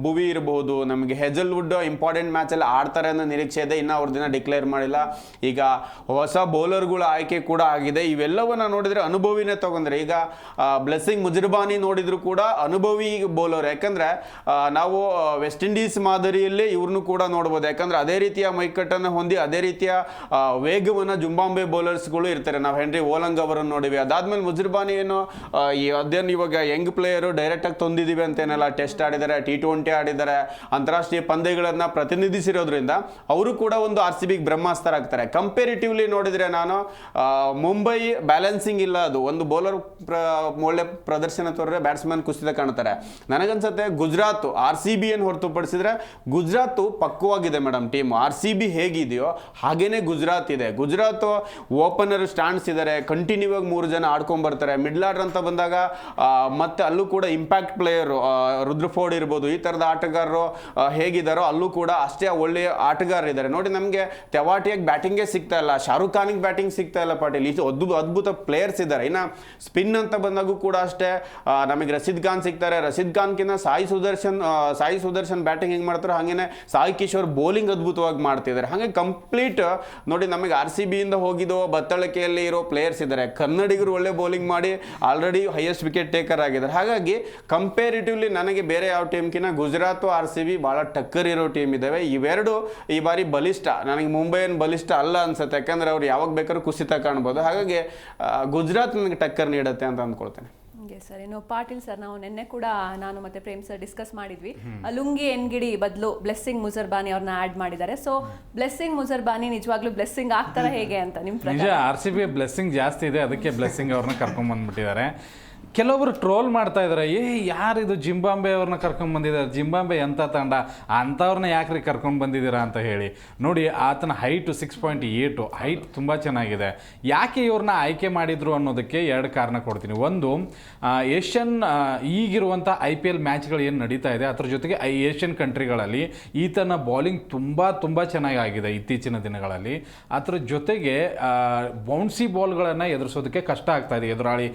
ಭುವಿ ಇರಬಹುದು, ನಮಗೆ ಹೆಜಲ್ವುಡ್ ಇಂಪಾರ್ಟೆಂಟ್ ಮ್ಯಾಚಲ್ಲಿ ಆಡ್ತಾರೆ ಅನ್ನೋ ನಿರೀಕ್ಷೆ ಇದೆ. ಇನ್ನು ಅವ್ರ ದಿನ ಡಿಕ್ಲೇರ್ ಮಾಡಿಲ್ಲ. ಈಗ ಹೊಸ ಬೌಲರ್ಗಳ ಆಯ್ಕೆ ಕೂಡ ಆಗಿದೆ. ಇವೆಲ್ಲವನ್ನ ನೋಡಿದ್ರೆ ಅನುಭವಿನೇ ತಗೊಂಡ್ರೆ, ಈಗ ಬ್ಲೆಸ್ಸಿಂಗ್ ಮುಜರ್ಬಾನಿ ನೋಡಿದ್ರು ಕೂಡ ಅನುಭವಿ ಬೌಲರ್. ಯಾಕಂದ್ರೆ ನಾವು ವೆಸ್ಟ್ ಇಂಡೀಸ್ ಮಾದರಿಯಲ್ಲಿ ಇವ್ರನ್ನು ಕೂಡ ನೋಡ್ಬೋದು. ಯಾಕಂದ್ರೆ ಅದೇ ರೀತಿಯ ಮೈಕಟ್ಟನ್ನು ಹೊಂದಿ ಅದೇ ರೀತಿಯ ವೇಗವನ್ನು ಜುಂಬಾಂಬೆ ಬೌಲರ್ಸ್ಗಳು ಇರ್ತಾರೆ. ನಾವು ಹೆನ್ರಿ ಓಲಂಗ್ ಅವರನ್ನು ನೋಡಿವಿ. ಅದಾದ್ಮೇಲೆ ಮುಜರ್ಬಾನಿ ಏನು ಅದೇನು ಇವಾಗ ಯಂಗ್ ಪ್ಲೇಯರು ಡೈರೆಕ್ಟಾಗಿ ತಂದಿದ್ದೀವಿ ಅಂತೇನಲ್ಲ, ಟೆಸ್ಟ್ ಆಡಿದ್ದಾರೆ, T20 ಆಡಿದ್ದಾರೆ, ಅಂತಾರಾಷ್ಟ್ರೀಯ ಪಂದ್ಯಗಳನ್ನು ಪ್ರತಿನಿಧಿಸಿರೋದ್ರಿಂದ ಅವರು ಕೂಡ ಒಂದು RCB ಬ್ರಹ್ಮಾಸ್ತ್ರ ಆಗ್ತಾರೆ. ಕಂಪೇರಿಟಿವ್ಲಿ ನೋಡಿದ್ರೆ ನಾನು ಮುಂಬೈ ಬ್ಯಾಲೆನ್ಸಿಂಗ್ ಇಲ್ಲ, ಅದು ಒಂದು ಬೌಲರ್ ಒಳ್ಳೆ ಪ್ರದರ್ಶನ ತೋರಿದ್ರೆ ಬ್ಯಾಟ್ಸ್ಮನ್ ಕುಸಿತ ಕಾಣ್ತಾರೆ. ನನಗನ್ಸುತ್ತೆ ಗುಜರಾತ್ RCB ಏನು ಹೊರತುಪಡಿಸಿದ್ರೆ ಗುಜರಾತ್ ಪಕ್ವವಾಗಿದೆ ಮೇಡಮ್ ಟೀಮ್. RCB ಹೇಗಿದೆಯೋ ಹಾಗೇನೆ ಗುಜರಾತ್ ಇದೆ. ಗುಜರಾತ್ ಓಪನರ್ ಸ್ಟ್ಯಾಂಡ್ಸ್ ಇದ್ದಾರೆ, ಕಂಟಿನ್ಯೂ ಆಗಿ 3 ಜನ ಆಡ್ಕೊಂಡ್ ಬರ್ತಾರೆ. ಮಿಡ್ಲ್ ಆರ್ಡರ್ ಅಂತ ಬಂದಾಗ ಮತ್ತೆ ಅಲ್ಲೂ ಕೂಡ ಇಂಪ್ಯಾಕ್ಟ್ ಪ್ಲೇಯರ್ ರುದ್ರಫೋರ್ಡ್ ಇರ್ಬೋದು, ಈ ಥರದ ಆಟಗಾರರು ಹೇಗಿದ್ದಾರೋ ಅಲ್ಲೂ ಕೂಡ ಅಷ್ಟೇ ಒಳ್ಳೆಯ ಆಟಗಾರರಿದ್ದಾರೆ. ನೋಡಿ, ನಮಗೆ ತೆವಾಟಿಯಾಗಿ ಬ್ಯಾಟಿಂಗೇ ಸಿಗ್ತಾ ಇಲ್ಲ, ಶಾರುಖ್ ಖಾನಿಗೆ ಬ್ಯಾಟಿಂಗ್ ಸಿಗ್ತಾ ಇಲ್ಲ ಪಾಟೀಲ್. ಇದು ಅದ್ಭುತ ಪ್ಲೇಯರ್ಸ್ ಇದ್ದಾರೆ. ಇನ್ನು ಸ್ಪಿನ್ ಅಂತ ಬಂದಾಗೂ ಕೂಡ ಅಷ್ಟೇ ನಮಗೆ ರಶೀದ್ ಖಾನ್ ಸಿಗ್ತಾರೆ. ರಶೀದ್ ಖಾನ್ಕಿಂತ ಸಾಯಿ ಸುದರ್ಶನ್ ಬ್ಯಾಟಿಂಗ್ ಹೆಂಗೆ ಮಾಡ್ತಾರೆ ಹಾಗೇನೆ ಸಾಯಿ ಕಿಶೋರ್ ಬೌಲಿಂಗ್ ಅದ್ಭುತವಾಗಿ ಮಾಡ್ತಿದ್ದಾರೆ. ಹಾಗೆ ಕಂಪ್ಲೀಟ್ ನೋಡಿ, ನಮಗೆ RCB ಇಂದ ಹೋಗಿದ್ದು ಬತ್ತಳಿಕೆಯಲ್ಲಿ ಇರೋ ಪ್ಲೇಯರ್ಸ್ ಇದ್ದಾರೆ. ಕನ್ನಡಿಗರು ಒಳ್ಳೆ ಬೌಲಿಂಗ್ ಮಾಡಿ ಆಲ್ರೆಡಿ ಹೈಯೆಸ್ಟ್ ವಿಕೆಟ್ ಟೇಕರ್ ಆಗಿದ್ದಾರೆ. ಹಾಗಾಗಿ ಕಂಪೇರಿಟಿವ್ಲಿ ನನಗೆ ಬೇರೆ ಯಾವ ಟೀಮ್ಕಿನ್ನ ಗುಜರಾತ್ RCB ಭಾಳ ಟಕ್ಕರ್ ಇರೋ ಟೀಮ್ ಇದ್ದಾವೆ. ಇವೆರಡು ಈ ಬಾರಿ ಬಲಿಷ್ಠ. ನನಗೆ ಮುಂಬೈ ಏನು ಬಲಿಷ್ಠ ಅಲ್ಲ ಅನ್ಸುತ್ತೆ, ಯಾಕಂದ್ರೆ ಅವ್ರು ಯಾವಾಗ ಬೇಕಾದ್ರೂ ಕುಸಿತ ಕಾಣ್ಬೋದು. ಹಾಗಾಗಿ ಗುಜರಾತ್ ನನಗೆ ಟಕ್ಕರ್ ನೀಡುತ್ತೆ ಅಂತ ಅಂದ್ಕೊಳ್ತೇನೆ. ಸರ್, ಇನ್ನು ಪಾಟೀಲ್ ಸರ್, ನಾವು ನಿನ್ನೆ ಕೂಡ ನಾನು ಮತ್ತೆ ಪ್ರೇಮ್ ಸರ್ ಡಿಸ್ಕಸ್ ಮಾಡಿದ್ವಿ. ಲುಂಗಿ ಎನ್ಗಿಡಿ ಬದಲು ಬ್ಲೆಸ್ಸಿಂಗ್ ಮುಜರ್ಬಾನಿ ಅವ್ರನ್ನ ಆಡ್ ಮಾಡಿದ್ದಾರೆ. ಸೊ ಬ್ಲೆಸ್ಸಿಂಗ್ ಮುಜರ್ಬಾನಿ ನಿಜವಾಗ್ಲೂ ಬ್ಲೆಸ್ಸಿಂಗ್ ಆಗ್ತಾರ ಹೇಗೆ ಅಂತ ನಿಮ್ ನಿಜ? RCB ಬ್ಲೆಸ್ಸಿಂಗ್ ಜಾಸ್ತಿ ಇದೆ, ಅದಕ್ಕೆ ಬ್ಲೆಸ್ಸಿಂಗ್ ಅವ್ರನ್ನ ಕರ್ಕೊಂಡ್ ಬಂದ್ಬಿಟ್ಟಿದ್ದಾರೆ. ಕೆಲವೊಬ್ರು ಟ್ರೋಲ್ ಮಾಡ್ತಾ ಇದ್ದಾರೆ, ಯಾರಿದು ಜಿಂಬಾಂಬೆ ಅವ್ರನ್ನ ಕರ್ಕೊಂಡು ಬಂದಿದ್ದಾರೆ, ಜಿಂಬಾಂಬೆ ಎಂಥ ತಂಡ, ಅಂಥವ್ರನ್ನ ಯಾಕ್ರಿ ಕರ್ಕೊಂಡು ಬಂದಿದ್ದೀರಾ ಅಂತ ಹೇಳಿ. ನೋಡಿ, ಆತನ ಹೈಟು 6.8 ಹೈಟ್ ತುಂಬ ಚೆನ್ನಾಗಿದೆ. ಯಾಕೆ ಇವ್ರನ್ನ ಆಯ್ಕೆ ಮಾಡಿದ್ರು ಅನ್ನೋದಕ್ಕೆ 2 ಕಾರಣ ಕೊಡ್ತೀನಿ. ಒಂದು, ಏಷ್ಯನ್ ಈಗಿರುವಂಥ IPL ಮ್ಯಾಚ್ಗಳು ಏನು ನಡೀತಾ ಇದೆ ಅದ್ರ ಜೊತೆಗೆ ಏಷ್ಯನ್ ಕಂಟ್ರಿಗಳಲ್ಲಿ ಈತನ ಬೌಲಿಂಗ್ ತುಂಬ ಚೆನ್ನಾಗಿದೆ ಇತ್ತೀಚಿನ ದಿನಗಳಲ್ಲಿ. ಅದ್ರ ಜೊತೆಗೆ ಬೌನ್ಸಿ ಬಾಲ್ಗಳನ್ನು ಎದುರಿಸೋದಕ್ಕೆ ಕಷ್ಟ ಆಗ್ತಾ ಇದೆ ಎದುರಾಳಿ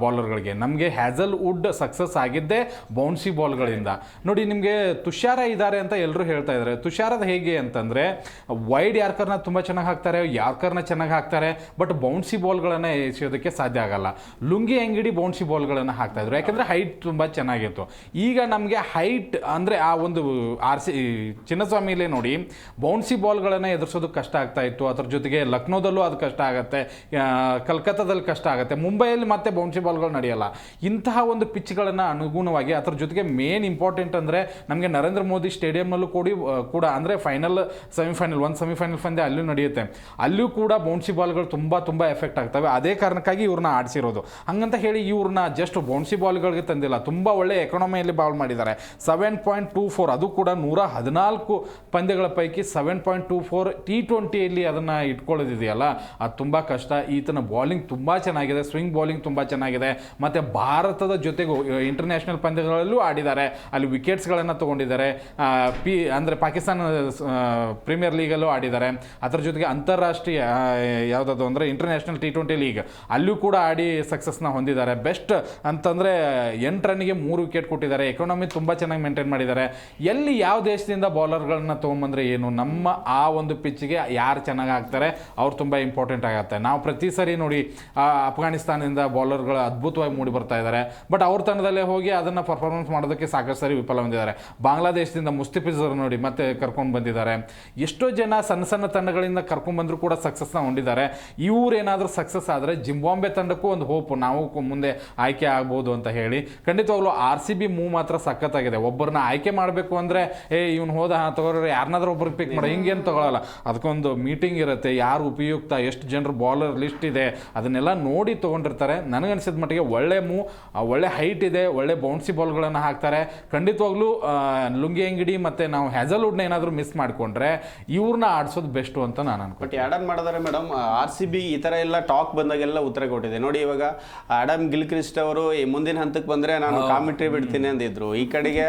ಬೌಲರ್ಗಳಿಗೆ. ನಮಗೆ ಹ್ಯಾಸಲ್ವುಡ್ ಸಕ್ಸಸ್ ಆಗಿದ್ದೇ ಬೌನ್ಸಿ ಬಾಲ್ಗಳಿಂದ. ನೋಡಿ, ನಿಮಗೆ ತುಷಾರ ಇದ್ದಾರೆ ಅಂತ ಎಲ್ಲರೂ ಹೇಳ್ತಾ ಇದ್ದಾರೆ. ತುಷಾರದ ಹೇಗೆ ಅಂತಂದರೆ ವೈಡ್ ಯಾರ್ಕರ್ನ ತುಂಬ ಚೆನ್ನಾಗಿ ಹಾಕ್ತಾರೆ, ಯಾರ್ಕರ್ನ ಚೆನ್ನಾಗಿ ಹಾಕ್ತಾರೆ, ಬಟ್ ಬೌನ್ಸಿ ಬಾಲ್ಗಳನ್ನು ಎಸೆಯೋದಕ್ಕೆ ಸಾಧ್ಯ ಆಗಲ್ಲ. ಲುಂಗಿ ಅಂಗಡಿ ಬೌನ್ಸಿ ಬಾಲ್ಗಳನ್ನು ಹಾಕ್ತಾ ಇದ್ರು, ಯಾಕಂದರೆ ಹೈಟ್ ತುಂಬ ಚೆನ್ನಾಗಿತ್ತು. ಈಗ ನಮಗೆ ಹೈಟ್ ಅಂದರೆ ಆ ಒಂದು ಚಿನ್ನಸ್ವಾಮಿಲೇ ನೋಡಿ, ಬೌನ್ಸಿ ಬಾಲ್ಗಳನ್ನು ಎದುರಿಸೋದಕ್ಕೆ ಕಷ್ಟ ಆಗ್ತಾ ಇತ್ತು. ಅದ್ರ ಜೊತೆಗೆ ಲಕ್ನೋದಲ್ಲೂ ಅದು ಕಷ್ಟ ಆಗುತ್ತೆ, ಕಲ್ಕತ್ತಾದಲ್ಲಿ ಕಷ್ಟ ಆಗುತ್ತೆ, ಮುಂಬೈಯಲ್ಲಿ ಮತ್ತೆ ಬೌನ್ಸಿ ಬಾಲ್ಗಳು ನಡೆಯಲ್ಲ. ಇಂತಹ ಒಂದು ಪಿಚ್ಗಳನ್ನು ಅನುಗುಣವಾಗಿ ಅದ್ರ ಜೊತೆಗೆ ಮೇನ್ ಇಂಪಾರ್ಟೆಂಟ್ ಅಂದರೆ ನಮಗೆ ನರೇಂದ್ರ ಮೋದಿ ಸ್ಟೇಡಿಯಂನಲ್ಲೂ ಕೂಡ ಅಂದರೆ ಸೆಮಿಫೈನಲ್ ಪಂದ್ಯ ಅಲ್ಲೂ ನಡೆಯುತ್ತೆ. ಅಲ್ಲೂ ಕೂಡ ಬೌನ್ಸಿ ಬಾಲ್ಗಳು ತುಂಬ ಎಫೆಕ್ಟ್ ಆಗ್ತವೆ. ಅದೇ ಕಾರಣಕ್ಕಾಗಿ ಇವ್ರನ್ನ ಆಡಿಸಿರೋದು. ಹಂಗಂತ ಹೇಳಿ ಇವ್ರನ್ನ ಜಸ್ಟ್ ಬೌನ್ಸಿ ಬಾಲ್ಗಳಿಗೆ ತಂದಿಲ್ಲ, ತುಂಬ ಒಳ್ಳೆ ಎಕಾನಮಿಯಲ್ಲಿ ಬಾಲ್ ಮಾಡಿದ್ದಾರೆ. 7.24 ಅದು ಕೂಡ 114 ಪಂದ್ಯಗಳ ಪೈಕಿ 7.24 T20ಯಲ್ಲಿ ಅದನ್ನು ಇಟ್ಕೊಳ್ಳೋದಿದೆಯಲ್ಲ, ಅದು ತುಂಬ ಕಷ್ಟ. ಈತನ ಬಾಲಿಂಗ್ ತುಂಬ ಚೆನ್ನಾಗಿದೆ, ಸ್ವಿಂಗ್ ಬಾಲಿಂಗ್ ತುಂಬ ಚೆನ್ನಾಗಿದೆ. ಮತ್ತು ಭಾರತದ ಜೊತೆಗೂ ಇಂಟರ್ನ್ಯಾಷನಲ್ ಪಂದ್ಯಗಳಲ್ಲೂ ಆಡಿದ್ದಾರೆ, ಅಲ್ಲಿ ವಿಕೆಟ್ಸ್ಗಳನ್ನು ತೊಗೊಂಡಿದ್ದಾರೆ. ಅಂದರೆ ಪಾಕಿಸ್ತಾನ ಪ್ರೀಮಿಯರ್ ಲೀಗಲ್ಲೂ ಆಡಿದ್ದಾರೆ. ಅದರ ಜೊತೆಗೆ ಅಂತಾರಾಷ್ಟ್ರೀಯ ಯಾವುದಾದ್ರು ಅಂದರೆ ಇಂಟರ್ನ್ಯಾಷನಲ್ T20 ಲೀಗ್ ಅಲ್ಲೂ ಕೂಡ ಆಡಿ ಸಕ್ಸಸ್ನ ಹೊಂದಿದ್ದಾರೆ. ಬೆಸ್ಟ್ ಅಂತಂದರೆ 8 ರನ್ನಿಗೆ 3 ವಿಕೆಟ್ ಕೊಟ್ಟಿದ್ದಾರೆ. ಎಕಾನಮಿ ತುಂಬ ಚೆನ್ನಾಗಿ ಮೇಂಟೈನ್ ಮಾಡಿದ್ದಾರೆ. ಎಲ್ಲಿ ಯಾವ ದೇಶದಿಂದ ಬೌಲರ್ಗಳನ್ನ ತೊಗೊಂಬಂದರೆ ಏನು, ನಮ್ಮ ಆ ಒಂದು ಪಿಚ್ಗೆ ಯಾರು ಚೆನ್ನಾಗಿ ಆಗ್ತಾರೆ ಅವ್ರು ತುಂಬ ಇಂಪಾರ್ಟೆಂಟ್ ಆಗುತ್ತೆ. ನಾವು ಪ್ರತಿ ಸರಿ ನೋಡಿ ಅಫ್ಘಾನಿಸ್ತಾನದಿಂದ ಬೌಲರ್ಗಳು ಅದ್ಭುತವಾಗಿ ಮೂಡಿ ಬರ್ತಾ ಇದ್ದಾರೆ, ಬಟ್ ಅವ್ರ ತಂಡದಲ್ಲೇ ಹೋಗಿ ಅದನ್ನು ಪರ್ಫಾರ್ಮೆನ್ಸ್ ಮಾಡೋದಕ್ಕೆ ಸಾಕಷ್ಟು ಸರಿ ವಿಫಲ ಹೊಂದಿದ್ದಾರೆ. ಬಾಂಗ್ಲಾದೇಶದಿಂದ ಮುಸ್ತಿಫಿಜರ್ ನೋಡಿ ಮತ್ತೆ ಕರ್ಕೊಂಡು ಬಂದಿದ್ದಾರೆ. ಎಷ್ಟೋ ಜನ ಸಣ್ಣ ತಂಡಗಳಿಂದ ಕರ್ಕೊಂಡು ಬಂದರೂ ಕೂಡ ಸಕ್ಸಸ್ನ ಹೊಂದಿದ್ದಾರೆ. ಇವ್ರೇನಾದರೂ ಸಕ್ಸಸ್ ಆದರೆ ಜಿಂಬಾಂಬೆ ತಂಡಕ್ಕೂ ಒಂದು ಹೋಪ್, ನಾವು ಮುಂದೆ ಆಯ್ಕೆ ಆಗ್ಬೋದು ಅಂತ ಹೇಳಿ. ಖಂಡಿತವಾಗ್ಲೂ RCB ಮೂವ್ ಮಾತ್ರ ಸಖತ್ತಾಗಿದೆ. ಒಬ್ಬರನ್ನ ಆಯ್ಕೆ ಮಾಡಬೇಕು ಅಂದರೆ ಇವ್ನು ಹೋದ ತಗೋರು ಯಾರನ್ನಾದ್ರೂ ಒಬ್ಬರಿಗೆ ಪಿಕ್ ಮಾಡೋ, ಹಿಂಗೇನು ತಗೊಳ್ಳಲ್ಲ. ಅದಕ್ಕೊಂದು ಮೀಟಿಂಗ್ ಇರುತ್ತೆ, ಯಾರು ಉಪಯುಕ್ತ, ಎಷ್ಟು ಜನರು ಬೌಲರ್ ಲಿಸ್ಟ್ ಇದೆ ಅದನ್ನೆಲ್ಲ ನೋಡಿ ತೊಗೊಂಡಿರ್ತಾರೆ. ನನಗನ್ಸಿದ ಮಟ್ಟಿಗೆ ಒಳ್ಳೆ ಒಳ್ಳೆ ಹೈಟ್ ಇದೆ, ಒಳ್ಳೆ ಬೌನ್ಸಿ ಬಾಲ್ಗಳನ್ನು ಹಾಕ್ತಾರೆ. ಖಂಡಿತವಾಗ್ಲೂ ಲುಂಗಿ ಅಂಗಡಿ ಮತ್ತು ನಾವು ಹ್ಯಾಸಲ್ವುಡ್ನ ಏನಾದರೂ ಮಿಸ್ ಮಾಡಿಕೊಂಡ್ರೆ ಇವ್ರನ್ನ ಆಡಿಸೋದು ಬೆಸ್ಟು ಅಂತ ನಾನು ಅನ್ಕೊಂಡು. ಬಟ್ ಆ್ಯಡಮ್ ಮಾಡಿದಾರೆ ಮೇಡಮ್. RCB ಈ ಥರ ಎಲ್ಲ ಟಾಕ್ ಬಂದಾಗೆಲ್ಲ ಉತ್ತರ ಕೊಟ್ಟಿದೆ. ನೋಡಿ, ಇವಾಗ ಆಡಮ್ ಗಿಲ್ಕ್ರಿಸ್ಟ್ ಅವರು ಈ ಮುಂದಿನ ಹಂತಕ್ಕೆ ಬಂದರೆ ನಾನು ಕಾಮೆಂಟ್ರಿ ಬಿಡ್ತೀನಿ ಅಂದಿದ್ರು. ಈ ಕಡೆಗೆ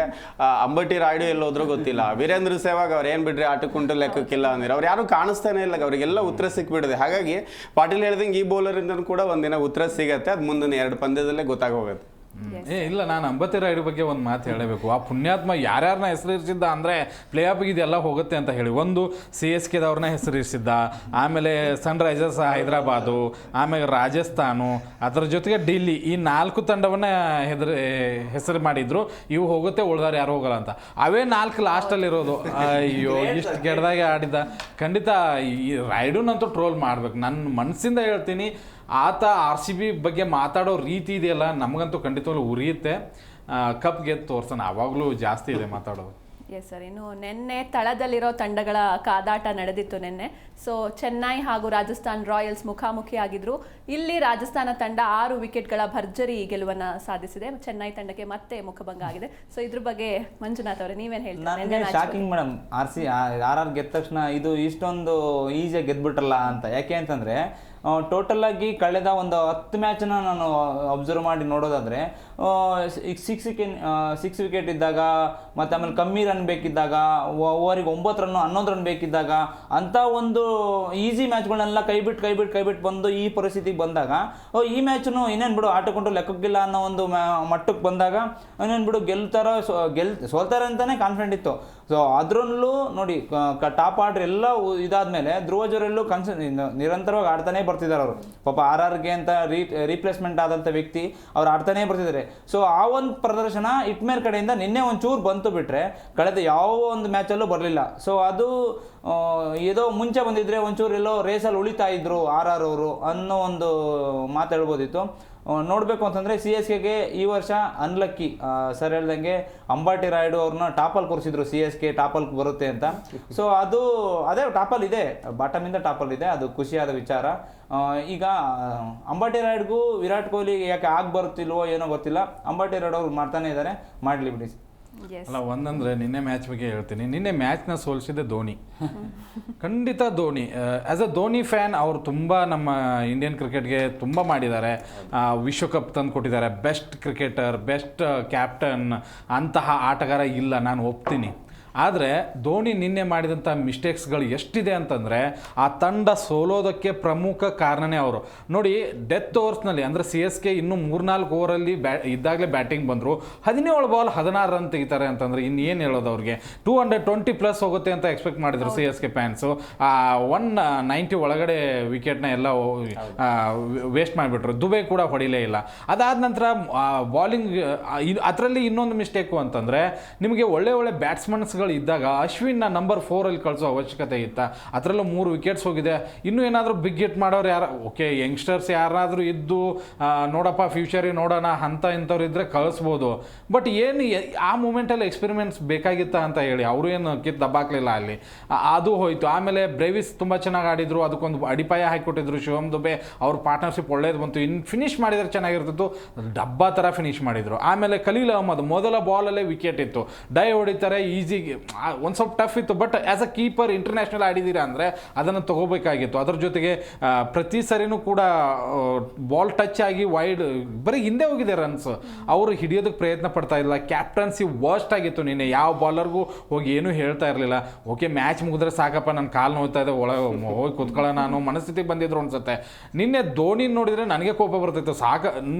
ಅಂಬಟಿ ರಾಯ್ಡು ಎಲ್ಲೋದ್ರೂ ಗೊತ್ತಿಲ್ಲ. ವೀರೇಂದ್ರ ಸೆಹ್ವಾಗ್ ಅವ್ರು ಏನು ಬಿಡ್ರಿ ಆಟಕ್ಕುಂಟು ಲೆಕ್ಕಕ್ಕಿಲ್ಲ ಅಂದಿರು. ಅವ್ರು ಯಾರು ಕಾಣಿಸ್ತಾನೆ ಇಲ್ಲ, ಅವರಿಗೆಲ್ಲ ಉತ್ತರ ಸಿಕ್ಬಿಡಿದೆ. ಹಾಗಾಗಿ ಪಾಟೀಲ್ ಹೇಳ್ದಂಗೆ ಈ ಬೌಲರಿಂದ ಕೂಡ ಒಂದಿನ ಉತ್ತರ ಸಿಗತ್ತೆ. ಅದು ಮುಂದಿನ 2 ಪಂದ್ಯದಲ್ಲೇ ಗೊತ್ತಾಗೋಗುತ್ತೆ. ಇಲ್ಲ, ನಾನು ಅಂಬತಿ ರಾಯುಡು ಬಗ್ಗೆ ಒಂದು ಮಾತು ಹೇಳಬೇಕು. ಆ ಪುಣ್ಯಾತ್ಮ ಯಾರ್ಯಾರನ್ನ ಹೆಸರಿಸಿದ್ದ ಅಂದರೆ ಪ್ಲೇ ಆಫ್ಗೆ ಇದೆಲ್ಲ ಹೋಗುತ್ತೆ ಅಂತ ಹೇಳಿ. ಒಂದು CSK ದವ್ರನ್ನ ಹೆಸರಿಸಿದ್ದ, ಆಮೇಲೆ ಸನ್ ರೈಸರ್ಸ್ ಹೈದರಾಬಾದು, ಆಮೇಲೆ ರಾಜಸ್ಥಾನು, ಅದರ ಜೊತೆಗೆ ఢిల్లీ, ಈ 4 ತಂಡವನ್ನ ಹೆಸರು ಮಾಡಿದ್ರು. ಇವು ಹೋಗುತ್ತೆ, ಉಳ್ದಾರ ಯಾರು ಹೋಗಲ್ಲ ಅಂತ. ಅವೇ 4 ಲಾಸ್ಟಲ್ಲಿರೋದು. ಅಯ್ಯೋ, ಇಷ್ಟು ಕೆಟ್ಟದಾಗೆ ಆಡಿದ್ದ. ಖಂಡಿತ ಈ ರಾಯುಡುನಂತೂ ಟ್ರೋಲ್ ಮಾಡ್ಬೇಕು. ನನ್ನ ಮನಸ್ಸಿಂದ ಹೇಳ್ತೀನಿ, ಆತ RCB ಬಗ್ಗೆ ಮಾತಾಡೋ ರೀತಿ ಇದೆಯಲ್ಲ, ನಮಗಂತೂ ಖಂಡಿತವಾಗ್ಲೂ ಉರಿಯುತ್ತೆ. ಕಪ್ ಗೆದ್ದು ತೋರ್ಸೋಣ, ಆವಾಗಲೂ ಜಾಸ್ತಿ ಇದೆ ಮಾತಾಡೋದು. ಎಸ್ ಸರ್, ಇನ್ನು ನಿನ್ನೆ ತಳದಲ್ಲಿರೋ ತಂಡಗಳ ಕಾದಾಟ ನಡೆದಿತ್ತು ನಿನ್ನೆ. ಸೊ ಚೆನ್ನೈ ಹಾಗೂ ರಾಜಸ್ಥಾನ್ ರಾಯಲ್ಸ್ ಮುಖಾಮುಖಿ ಆಗಿದ್ರು. ಇಲ್ಲಿ ರಾಜಸ್ಥಾನ ತಂಡ 6 ವಿಕೆಟ್ಗಳ ಭರ್ಜರಿ ಗೆಲುವನ್ನು ಸಾಧಿಸಿದೆ. ಚೆನ್ನೈ ತಂಡಕ್ಕೆ ಮತ್ತೆ ಮುಖಭಂಗ ಆಗಿದೆ. ಸೊ ಇದ್ರ ಬಗ್ಗೆ ಮಂಜುನಾಥ್ ಅವರೇ ನೀವೇನು ಹೇಳ್ತಾರೆ? ಶಾಕಿಂಗ್ ಮೇಡಮ್, RR ಗೆದ್ದ ತಕ್ಷಣ ಇದು ಇಷ್ಟೊಂದು ಈಸಿಯಾಗಿ ಗೆದ್ಬಿಟ್ರಲ್ಲ ಅಂತ. ಯಾಕೆ ಅಂತಂದ್ರೆ ಟೋಟಲ್ ಆಗಿ ಕಳೆದ ಒಂದು 10 ಮ್ಯಾಚನ್ನ ನಾನು ಅಬ್ಸರ್ವ್ ಮಾಡಿ ನೋಡೋದಾದ್ರೆ, 6 ವಿಕೆಟ್ ಇದ್ದಾಗ, ಮತ್ತು ಆಮೇಲೆ ಕಮ್ಮಿ ರನ್ ಬೇಕಿದ್ದಾಗ, ಓವರಿಗೆ 9 ರನ್ 11 ರನ್ ಬೇಕಿದ್ದಾಗ, ಅಂತ ಒಂದು ಈಸಿ ಮ್ಯಾಚ್ಗಳನ್ನೆಲ್ಲ ಕೈ ಬಿಟ್ಟು ಬಂದು ಈ ಪರಿಸ್ಥಿತಿಗೆ ಬಂದಾಗ, ಈ ಮ್ಯಾಚ್ನು ಇನ್ನೇನು ಬಿಡು ಆಟಕೊಂಡು ಲೆಕ್ಕಕ್ಕಿಲ್ಲ ಅನ್ನೋ ಒಂದು ಮಟ್ಟಕ್ಕೆ ಬಂದಾಗ, ಇನ್ನೇನು ಬಿಡು ಸೋಲ್ತಾರೆ ಅಂತಲೇ ಕಾನ್ಫಿಡೆಂಟ್ ಇತ್ತು. ಸೊ ಅದರಲ್ಲೂ ನೋಡಿ, ಟಾಪ್ ಆರ್ಡರ್ ಎಲ್ಲ ಇದಾದ್ಮೇಲೆ ಧ್ರುವಜರೆಲ್ಲೂ ನಿರಂತರವಾಗಿ ಆಡ್ತಾನೆ ಬರ್ತಿದ್ದಾರೆ ಅವರು. ಪಾಪ RRಗೆ ಅಂತ ರೀಪ್ಲೇಸ್ಮೆಂಟ್ ಆದಂಥ ವ್ಯಕ್ತಿ ಅವ್ರು ಆಡ್ತಾನೆ ಬರ್ತಿದ್ದಾರೆ. ಸೊ ಆ ಒಂದು ಪ್ರದರ್ಶನ ಇಟ್ಮೇರ್ ಕಡೆಯಿಂದ ನಿನ್ನೆ ಒಂಚೂರು ಬಂತು ಬಿಟ್ರೆ ಕಳೆದ ಯಾವ ಒಂದು ಮ್ಯಾಚಲ್ಲೂ ಬರಲಿಲ್ಲ. ಸೊ ಅದು ಏದೋ ಮುಂಚೆ ಬಂದಿದ್ರೆ ಒಂಚೂರು ಎಲ್ಲೋ ರೇಸಲ್ಲಿ ಉಳಿತಾ ಇದ್ರು RR ಅವರು ಅನ್ನೋ ಒಂದು ಮಾತು ಹೇಳ್ಬೋದಿತ್ತು. ನೋಡಬೇಕು ಅಂತಂದರೆ CSKಗೆ ಈ ವರ್ಷ ಅನ್ಲಕ್ಕಿ. ಸರ್ ಹೇಳ್ದಂಗೆ ಅಂಬಾಟಿ ರಾಯುಡು ಅವ್ರನ್ನ ಟಾಪಲ್ಲಿ ಕೂರಿಸಿದ್ರು, CSK ಟಾಪಲ್ಲಿ ಬರುತ್ತೆ ಅಂತ. ಸೊ ಅದೇ ಟಾಪಲ್ಲಿ ಇದೆ, ಬಾಟಮಿಂದ ಟಾಪಲ್ಲಿ ಇದೆ, ಅದು ಖುಷಿಯಾದ ವಿಚಾರ. ಈಗ ಅಂಬಾಟಿ ರಾಯುಡ್ಗೂ ವಿರಾಟ್ ಕೊಹ್ಲಿ ಯಾಕೆ ಬರುತ್ತಿಲ್ವೋ ಏನೋ ಗೊತ್ತಿಲ್ಲ, ಅಂಬಾಟಿ ರಾಯುಡು ಅವ್ರು ಮಾಡ್ತಾನೆ ಇದ್ದಾರೆ, ಮಾಡಲಿ ಬಿಡಿ. ಅಲ್ಲ, ಒಂದಂದ್ರೆ ನಿನ್ನೆ ಮ್ಯಾಚ್ ಬಗ್ಗೆ ಹೇಳ್ತೀನಿ. ನಿನ್ನೆ ಮ್ಯಾಚ್ನ ಸೋಲಿಸಿದೆ ಧೋನಿ. ಖಂಡಿತ Dhoni. As a Dhoni fan ಅವರು ತುಂಬ ನಮ್ಮ ಇಂಡಿಯನ್ ಕ್ರಿಕೆಟ್ಗೆ ತುಂಬ ಮಾಡಿದ್ದಾರೆ. ವಿಶ್ವಕಪ್ ತಂದು ಕೊಟ್ಟಿದ್ದಾರೆ. ಬೆಸ್ಟ್ ಕ್ರಿಕೆಟರ್, ಬೆಸ್ಟ್ ಕ್ಯಾಪ್ಟನ್, ಅಂತಹ ಆಟಗಾರ ಇಲ್ಲ, ನಾನು ಒಪ್ತೀನಿ. ಆದರೆ ಧೋನಿ ನಿನ್ನೆ ಮಾಡಿದಂಥ ಮಿಸ್ಟೇಕ್ಸ್ಗಳು ಎಷ್ಟಿದೆ ಅಂತಂದರೆ ಆ ತಂಡ ಸೋಲೋದಕ್ಕೆ ಪ್ರಮುಖ ಕಾರಣನೇ ಅವರು. ನೋಡಿ, ಡೆತ್ ಓವರ್ಸ್ನಲ್ಲಿ ಅಂದರೆ CSK ಇನ್ನೂ 3-4 ಓವರಲ್ಲಿ ಇದ್ದಾಗಲೇ ಬ್ಯಾಟಿಂಗ್ ಬಂದರು. 17 ಬಾಲ್ 16 ರನ್ ತೆಗಿತಾರೆ ಅಂತಂದರೆ ಇನ್ನೇನು ಹೇಳೋದು ಅವ್ರಿಗೆ. 220+ ಹೋಗುತ್ತೆ ಅಂತ ಎಕ್ಸ್ಪೆಕ್ಟ್ ಮಾಡಿದ್ರು CSK ಫ್ಯಾನ್ಸು. 190 ಒಳಗಡೆ ವಿಕೆಟ್ನ ಎಲ್ಲ ವೇಸ್ಟ್ ಮಾಡಿಬಿಟ್ರು. ದುಬೈ ಕೂಡ ಹೊಡಿಲೇ ಇಲ್ಲ. ಅದಾದ ನಂತರ ಬಾಲಿಂಗ್ ಅದರಲ್ಲಿ ಇನ್ನೊಂದು ಮಿಸ್ಟೇಕು ಅಂತಂದರೆ, ನಿಮಗೆ ಒಳ್ಳೆ ಬ್ಯಾಟ್ಸ್ಮನ್ಸ್ ಇದ್ದಾಗ ಅಶ್ವಿನ್ನ ನಂಬರ್ 4 ಕಳಿಸೋ ಅವಶ್ಯಕತೆ ಇತ್ತ. ಅದರಲ್ಲೂ 3 ವಿಕೆಟ್ಸ್ ಹೋಗಿದೆ. ಇನ್ನೂ ಏನಾದರೂ ಬಿಗ್ ಹಿಟ್ ಮಾಡೋರು ಯಾರು, ಓಕೆ, ಯಂಗ್ಸ್ಟರ್ಸ್ ಯಾರಾದರೂ ಇದ್ದು ನೋಡಪ್ಪ ಫ್ಯೂಚರಿಗೆ ನೋಡೋಣ ಅಂತ ಇಂಥವ್ರು ಇದ್ದರೆ ಕಳಿಸ್ಬೋದು. ಬಟ್ ಏನು ಆ ಮೂಮೆಂಟಲ್ಲಿ ಎಕ್ಸ್ಪೆರಿಮೆಂಟ್ಸ್ ಬೇಕಾಗಿತ್ತ ಅಂತ ಹೇಳಿ ಅವರು ಏನು ದಬ್ಬಾಕ್ಲಿಲ್ಲ ಅಲ್ಲಿ, ಅದು ಹೋಯಿತು. ಆಮೇಲೆ ಬ್ರೇವಿಸ್ ತುಂಬ ಚೆನ್ನಾಗಿ ಆಡಿದ್ರು, ಅದಕ್ಕೊಂದು ಅಡಿಪಾಯ ಹಾಕಿಕೊಟ್ಟಿದ್ರು. ಶಿವಮ್ ದುಬೆ ಅವ್ರ ಪಾರ್ಟ್ನರ್ಶಿಪ್ ಒಳ್ಳೇದು ಬಂತು. ಇನ್ನು ಫಿನಿಶ್ ಮಾಡಿದರೆ ಚೆನ್ನಾಗಿರ್ತಿತ್ತು, ಡಬ್ಬಾ ಥರ ಫಿನಿಶ್ ಮಾಡಿದರು. ಆಮೇಲೆ ಖಲೀಲ್ ಅಹ್ಮದ್ ಮೊದಲ ಬಾಲಲ್ಲೇ ವಿಕೆಟ್ ಇತ್ತು, ಡೈ ಹೊಡಿತಾರೆ, ಈಸಿ ಒಂದು ಸ್ವಲ್ಪ ಟಫ್ ಇತ್ತು. But as a keeper international ಆಡಿದ್ದೀರಾ ಅಂದರೆ ಅದನ್ನು ತಗೋಬೇಕಾಗಿತ್ತು. ಅದ್ರ ಜೊತೆಗೆ ಪ್ರತಿ ಸರಿನೂ ಕೂಡ ಬಾಲ್ ಟಚ್ ಆಗಿ ವೈಡ್ ಬರೀ ಹಿಂದೆ ಹೋಗಿದೆ ರನ್ಸ್. ಅವರು ಹಿಡಿಯೋದಕ್ಕೆ ಪ್ರಯತ್ನ ಪಡ್ತಾ ಇಲ್ಲ. ಕ್ಯಾಪ್ಟನ್ಸಿ ವರ್ಸ್ಟ್ ಆಗಿತ್ತು ನಿನ್ನೆ. ಯಾವ ಬಾಲರ್ಗೂ ಹೋಗಿ ಏನೂ ಹೇಳ್ತಾ ಇರಲಿಲ್ಲ. ಓಕೆ, ಮ್ಯಾಚ್ ಮುಗಿದ್ರೆ ಸಾಕಪ್ಪ, ನನ್ನ ಕಾಲು ನೋಯ್ತಾ ಇದೆ, ಒಳಗೆ ಹೋಗಿ ಕೂತ್ಕೊಳ್ಳೋಣ ಅನ್ನೋ ಮನಸ್ಥಿತಿಗೆ ಬಂದಿದ್ರು ಅನ್ಸುತ್ತೆ. ನಿನ್ನೆ ಧೋನಿ ನೋಡಿದರೆ ನನಗೆ ಕೋಪ ಬರ್ತಿತ್ತು.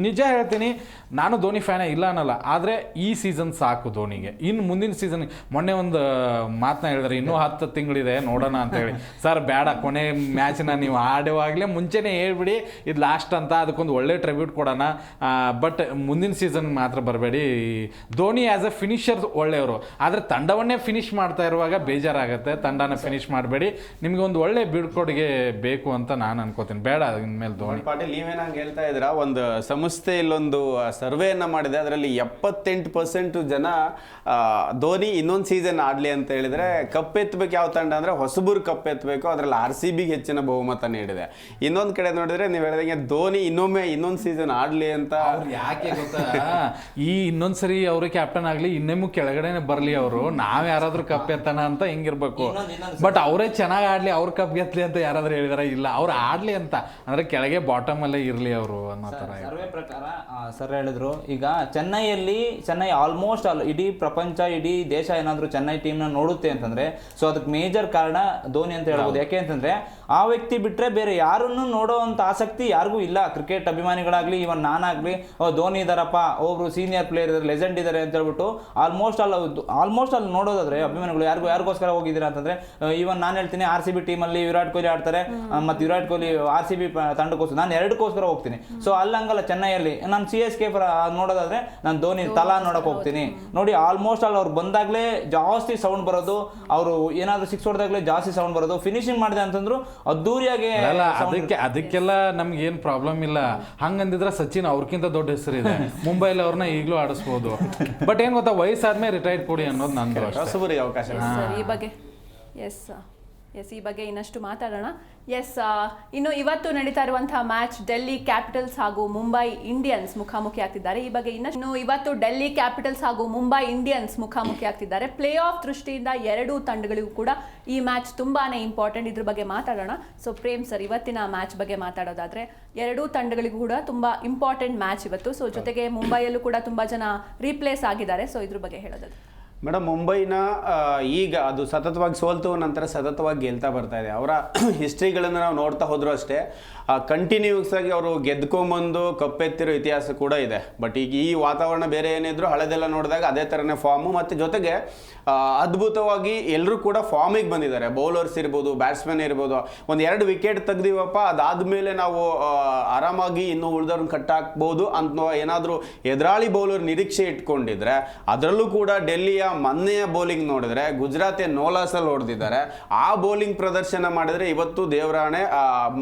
ನಿಜ ಹೇಳ್ತೀನಿ, ನಾನು ಧೋನಿ ಫ್ಯಾನೇ ಇಲ್ಲ ಅನ್ನಲ್ಲ, ಆದರೆ ಈ ಸೀಸನ್ ಸಾಕು ಧೋನಿಗೆ. ಇನ್ನು ಮುಂದಿನ ಸೀಸನ್ ಮೊನ್ನೆ ಒಂದು ಮಾತನ್ನ ಹೇಳಿದ್ರೆ, ಇನ್ನೂ 10 ತಿಂಗಳಿದೆ ನೋಡೋಣ ಅಂತ ಹೇಳಿ. ಸರ್ ಬೇಡ, ಕೊನೆ ಮ್ಯಾಚ್ನ ನೀವು ಆಡುವಾಗಲೇ ಮುಂಚೆನೇ ಹೇಳ್ಬಿಡಿ ಇದು ಲಾಸ್ಟ್ ಅಂತ, ಅದಕ್ಕೊಂದು ಒಳ್ಳೆ ಟ್ರಿಬ್ಯೂಟ್ ಕೊಡೋಣ. ಬಟ್ ಮುಂದಿನ ಸೀಸನ್ ಮಾತ್ರ ಬರಬೇಡಿ. ಧೋನಿ ಆ್ಯಸ್ ಎ ಫಿನಿಷರ್ ಒಳ್ಳೆಯವರು, ಆದರೆ ತಂಡವನ್ನೇ ಫಿನಿಶ್ ಮಾಡ್ತಾ ಇರುವಾಗ ಬೇಜಾರಾಗುತ್ತೆ. ತಂಡನ ಫಿನಿಶ್ ಮಾಡಬೇಡಿ, ನಿಮಗೆ ಒಂದು ಒಳ್ಳೆ ಬೀಳ್ಕೊಡುಗೆ ಬೇಕು ಅಂತ ನಾನು ಅನ್ಕೋತೀನಿ. ಬೇಡ ಇನ್ಮೇಲೆ ಧೋನಿ. ಪಾಟೀಲ್, ನೀವೇನಂಗೆ ಹೇಳ್ತಾ ಇದ್ದೀರಾ, ಒಂದು ಸಂಸ್ಥೆ ಇಲ್ಲೊಂದು ಸರ್ವೆಯನ್ನು ಮಾಡಿದೆ. ಅದರಲ್ಲಿ 78% ಜನ ಧೋನಿ ಇನ್ನೊಂದು ಸೀಸನ್ ಆಡಲಿ ಅಂತ ಹೇಳಿದರೆ ಕಪ್ ಎತ್ತಬೇಕು. ಯಾವ ತಂಡ ಅಂದರೆ ಹೊಸಬರು ಕಪ್ ಎತ್ತಬೇಕು. ಅದರಲ್ಲಿ RCBಗೆ ಹೆಚ್ಚಿನ ಬಹುಮತ ನೀಡಿದೆ. ಇನ್ನೊಂದು ಕಡೆ ನೋಡಿದ್ರೆ ನೀವು ಹೇಳಿದಂಗೆ ಧೋನಿ ಇನ್ನೊಂದು ಸೀಸನ್ ಆಡಲಿ ಅಂತ. ಯಾಕೆ ಗೊತ್ತಾ, ಈ ಇನ್ನೊಂದ್ಸರಿ ಅವರು ಕ್ಯಾಪ್ಟನ್ ಆಗಲಿ, ಇನ್ನೇಮು ಕೆಳಗಡೆನೆ ಬರಲಿ, ಅವರು ನಾವು ಯಾರಾದರೂ ಕಪ್ ಎತ್ತೋಣ ಅಂತ ಹಿಂಗಿರ್ಬೇಕು. ಬಟ್ ಅವರೇ ಚೆನ್ನಾಗಿ ಆಡಲಿ, ಅವ್ರ ಕಪ್ ಗೆತ್ತಲಿ ಅಂತ ಯಾರಾದರೂ ಹೇಳಿದಾರೆ? ಇಲ್ಲ, ಅವ್ರು ಆಡಲಿ ಅಂತ ಅಂದರೆ ಕೆಳಗೆ ಬಾಟಮ್ ಅಲ್ಲೇ ಇರಲಿ ಅವರು ಅನ್ನೋ ಥರ. ಸರ್ವೆ ಪ್ರಕಾರ ಸರ್ ಹೇಳಿದ್ರು, ಈಗ ಚೆನ್ನೈ ಆಲ್ಮೋಸ್ಟ್ ಇಡೀ ಪ್ರಪಂಚ, ಇಡೀ ದೇಶ ಏನಾದರೂ ಚೆನ್ನೈ ಟೀಮ್ನ ನೋಡುತ್ತೆ ಅಂತಂದ್ರೆ, ಸೊ ಅದಕ್ಕೆ ಮೇಜರ್ ಕಾರಣ ಧೋನಿ ಅಂತ ಹೇಳ್ಬೋದು. ಯಾಕೆ ಅಂತಂದ್ರೆ ಆ ವ್ಯಕ್ತಿ ಬಿಟ್ಟರೆ ಬೇರೆ ಯಾರನ್ನು ನೋಡೋವಂಥ ಆಸಕ್ತಿ ಯಾರಿಗೂ ಇಲ್ಲ. ಕ್ರಿಕೆಟ್ ಅಭಿಮಾನಿಗಳಾಗಲಿ, ಇವನ್ ನಾನಾಗಲಿ, ಧೋನಿ ಇದಾರಪ್ಪ, ಒಬ್ರು ಸೀನಿಯರ್ ಪ್ಲೇಯರ್ ಇದ್ದಾರೆ, ಲೆಜೆಂಡ್ ಇದ್ದಾರೆ ಅಂತ ಹೇಳ್ಬಿಟ್ಟು ಆಲ್ಮೋಸ್ಟ್ ಅಲ್ಲಿ ನೋಡೋದಾದ್ರೆ ಅಭಿಮಾನಿಗಳು ಯಾರಿಗೋಸ್ಕರ ಹೋಗಿದ್ದೀರಾ ಅಂತಂದ್ರೆ, ಇವನ್ ನಾನು ಹೇಳ್ತೀನಿ RCB ಟೀಮಲ್ಲಿ ವಿರಾಟ್ ಕೊಹ್ಲಿ ಆಡ್ತಾರೆ, ಮತ್ತು ವಿರಾಟ್ ಕೊಹ್ಲಿ RCB ತಂಡಕ್ಕೋಸ್ಕರ ನಾನು 2ಗೋಸ್ಕರ ಹೋಗ್ತೀನಿ. ಸೊ ಅಲ್ಲಂಗಲ್ಲ, ಚೆನ್ನೈಯಲ್ಲಿ ನಾನು CSK ನೋಡೋದಾದ್ರೆ ನಾನು ಧೋನಿ ತಲಾ ನೋಡಕ್ ಹೋಗ್ತೀನಿ. ನೋಡಿ ಆಲ್ಮೋಸ್ಟ್ ಅವ್ರು ಬಂದಾಗಲೇ ಜಾಸ್ತಿ ಸೌಂಡ್ ಬರೋದು, ಅವರು ಏನಾದ್ರು 6 ಹೊಡೆದಾಗಲೇ ಜಾಸ್ತಿ ಸೌಂಡ್ ಬರೋದು, ಫಿನಿಶಿಂಗ್ ಮಾಡಿದೆ ಅಂತಂದ್ರು ಅದ್ದೂರಿಯಾಗಿ. ಅದಕ್ಕೆಲ್ಲ ನಮ್ಗೆ ಏನ್ ಪ್ರಾಬ್ಲಮ್ ಇಲ್ಲ. ಹಂಗಂದಿದ್ರೆ ಸಚಿನ್ ಅವ್ರಕ್ಕಿಂತ ದೊಡ್ಡ ಹೆಸರಿದೆ, ಮುಂಬೈಲಿ ಅವ್ರನ್ನ ಈಗಲೂ ಆಡಿಸ್ಬೋದು. ಬಟ್ ಏನ್ ಗೊತ್ತಾ, ವಯಸ್ಸಾದ್ಮೇಲೆ ರಿಟೈರ್ಡ್ ಕೊಡಿ ಅನ್ನೋದು ನಂದು ಹೊಸಬರಿಗೆ ಅವಕಾಶ. ಈ ಬಗ್ಗೆ ಈ ಬಗ್ಗೆ ಇನ್ನಷ್ಟು ಮಾತಾಡೋಣ. ಇನ್ನು ಇವತ್ತು ನಡೀತಾ ಇರುವಂತಹ ಮ್ಯಾಚ್ ಡೆಲ್ಲಿ ಕ್ಯಾಪಿಟಲ್ಸ್ ಹಾಗೂ ಮುಂಬೈ ಇಂಡಿಯನ್ಸ್ ಮುಖಾಮುಖಿ ಆಗ್ತಿದ್ದಾರೆ. ಈ ಬಗ್ಗೆ ಇನ್ನಷ್ಟು ಇವತ್ತು ಡೆಲ್ಲಿ ಕ್ಯಾಪಿಟಲ್ಸ್ ಹಾಗೂ ಮುಂಬೈ ಇಂಡಿಯನ್ಸ್ ಮುಖಾಮುಖಿ ಆಗ್ತಿದ್ದಾರೆ. ಪ್ಲೇ ಆಫ್ ದೃಷ್ಟಿಯಿಂದ ಎರಡೂ ತಂಡಗಳಿಗೂ ಕೂಡ ಈ ಮ್ಯಾಚ್ ತುಂಬಾನೇ ಇಂಪಾರ್ಟೆಂಟ್. ಇದ್ರ ಬಗ್ಗೆ ಮಾತಾಡೋಣ. ಸೊ ಪ್ರೇಮ್ ಸರ್, ಇವತ್ತಿನ ಮ್ಯಾಚ್ ಬಗ್ಗೆ ಮಾತಾಡೋದಾದ್ರೆ ಎರಡೂ ತಂಡಗಳಿಗೂ ಕೂಡ ತುಂಬಾ ಇಂಪಾರ್ಟೆಂಟ್ ಮ್ಯಾಚ್ ಇವತ್ತು. ಸೊ ಜೊತೆಗೆ ಮುಂಬೈಯಲ್ಲೂ ಕೂಡ ತುಂಬಾ ಜನ ರೀಪ್ಲೇಸ್ ಆಗಿದ್ದಾರೆ. ಸೊ ಇದ್ರ ಬಗ್ಗೆ ಹೇಳೋದಾದ್ರೆ ಮೇಡಮ್, ಮುಂಬೈನ ಈಗ ಅದು ಸತತವಾಗಿ ಸೋಲ್ತು ನಂತರ ಸತತವಾಗಿ ಗೆಲ್ತಾ ಬರ್ತಾ ಇದೆ. ಅವರ ಹಿಸ್ಟ್ರಿಗಳನ್ನು ನಾವು ನೋಡ್ತಾ ಹೋದ್ರು ಅಷ್ಟೇ, ಕಂಟಿನ್ಯೂಸ್ ಆಗಿ ಅವರು ಗೆದ್ಕೊಂಬಂದು ಕಪ್ಪೆತ್ತಿರೋ ಇತಿಹಾಸ ಕೂಡ ಇದೆ. ಬಟ್ ಈಗ ಈ ವಾತಾವರಣ ಬೇರೆ ಏನಿದ್ರು ಹಳೆದೆಲ್ಲ ನೋಡಿದಾಗ ಅದೇ ಥರನೇ ಫಾರ್ಮು, ಮತ್ತು ಜೊತೆಗೆ ಅದ್ಭುತವಾಗಿ ಎಲ್ಲರೂ ಕೂಡ ಫಾರ್ಮಿಗೆ ಬಂದಿದ್ದಾರೆ. ಬೌಲರ್ಸ್ ಇರ್ಬೋದು, ಬ್ಯಾಟ್ಸ್ಮನ್ ಇರ್ಬೋದು. 1-2 ವಿಕೆಟ್ ತೆಗ್ದಿವಪ್ಪ, ಅದಾದಮೇಲೆ ನಾವು ಆರಾಮಾಗಿ ಇನ್ನೂ ಉಳಿದವ್ರನ್ನ ಕಟ್ಟಾಕ್ಬೋದು ಅಂತ ಏನಾದರೂ ಎದುರಾಳಿ ಬೌಲರ್ ನಿರೀಕ್ಷೆ ಇಟ್ಕೊಂಡಿದ್ರೆ, ಅದರಲ್ಲೂ ಕೂಡ ಡೆಲ್ಲಿಯ ಮೊನ್ನೆಯ ಬೌಲಿಂಗ್ ನೋಡಿದ್ರೆ ಗುಜರಾತ್ ನೋಲಾಸಲ್ಲಿ ಹೊಡೆದಿದ್ದಾರೆ. ಆ ಬೌಲಿಂಗ್ ಪ್ರದರ್ಶನ ಮಾಡಿದ್ರೆ ಇವತ್ತು ದೇವರಾಣೆ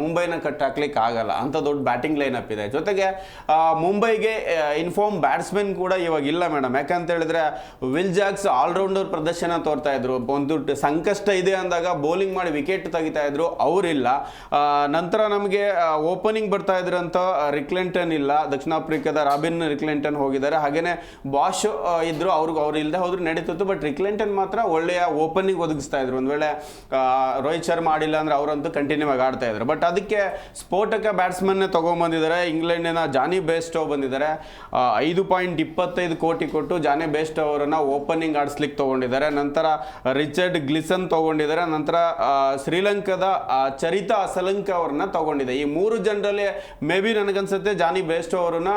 ಮುಂಬೈನ ಕಟ್ಟಾಕ್ಲಿಕ್ಕೆ ಆಗಲ್ಲ, ಅಂತ ದೊಡ್ಡ ಬ್ಯಾಟಿಂಗ್ ಲೈನ್ ಅಪ್ ಇದೆ. ಜೊತೆಗೆ ಮುಂಬೈಗೆ ಇನ್ಫಾರ್ಮ್ ಬ್ಯಾಟ್ಸ್ಮನ್ ಕೂಡ ಇವಾಗ ಇಲ್ಲ ಮೇಡಮ್. ಯಾಕಂತ ಹೇಳಿದ್ರೆ ವಿಲ್ ಜಾಕ್ಸ್ ಆಲ್ರೌಂಡರ್ ಪ್ರದರ್ಶನ ತೋರ್ತಾ ಇದ್ರು. ಒಂದು ಸಂಕಷ್ಟ ಇದೆ ಅಂದಾಗ ಬೌಲಿಂಗ್ ಮಾಡಿ ವಿಕೆಟ್ ತೆಗಿತಾ ಇದ್ರು, ಅವರಿಲ್ಲ. ನಂತರ ನಮಗೆ ಓಪನಿಂಗ್ ಬರ್ತಾ ಇದ್ರಂತ ರಿಕ್ಲೆಂಟನ್ ಇಲ್ಲ, ದಕ್ಷಿಣ ಆಫ್ರಿಕಾದ ರಾಬಿನ್ ರಿಕ್ಲೆಂಟನ್ ಹೋಗಿದ್ದಾರೆ. ಹಾಗೇನೆ ಬಾಷ್ ಇದ್ರು, ಅವ್ರು ಇಲ್ಲದೆ ಹೋದ್ರು ನಡೀತಿತ್ತು. ಬಟ್ ರಿಕ್ಲೆಂಟನ್ ಮಾತ್ರ ಒಳ್ಳೆಯ ಓಪನಿಂಗ್ ಒದಗಿಸ್ತಾ ಇದ್ರು. ಒಂದು ವೇಳೆ ರೋಹಿತ್ ಶರ್ಮಾ ಆಡಿಲ್ಲ ಅಂದ್ರೆ ಅವರಂತೂ ಕಂಟಿನ್ಯೂ ಆಗಿ ಆಡ್ತಾ ಇದ್ರು. ಬಟ್ ಅದಕ್ಕೆ ಸ್ಫೋಟಕ ಬ್ಯಾಟ್ಸ್ಮನ್ ತಗೊಂಡ್ಬಂದಿದ್ದಾರೆ. ಇಂಗ್ಲೆಂಡಿನ ಜಾನಿ ಬೇಸ್ಟೋ ಬಂದಿದ್ದಾರೆ. 5.25 ಕೋಟಿ ಕೊಟ್ಟು ಜಾನಿ ಬೇಸ್ಟೋ ಅವರನ್ನ ಓಪನಿಂಗ್ ಆಡಿಸ್ಲಿಕ್ಕೆ ತಗೊಂಡಿದ್ದಾರೆ. ನಂತರ ರಿಚರ್ಡ್ ಗ್ಲಿಸನ್ ತಗೊಂಡಿದ್ದಾರೆ. ನಂತರ ಶ್ರೀಲಂಕಾದ ಚರಿತಾ ಅಸಲಂಕ ಅವ್ರನ್ನ ತಗೊಂಡಿದೆ. ಈ 3 ಜನರಲ್ಲಿ ಮೇ ಬಿ ನನಗನ್ಸುತ್ತೆ ಜಾನಿ ಬೇಸ್ಟೋ ಅವರನ್ನ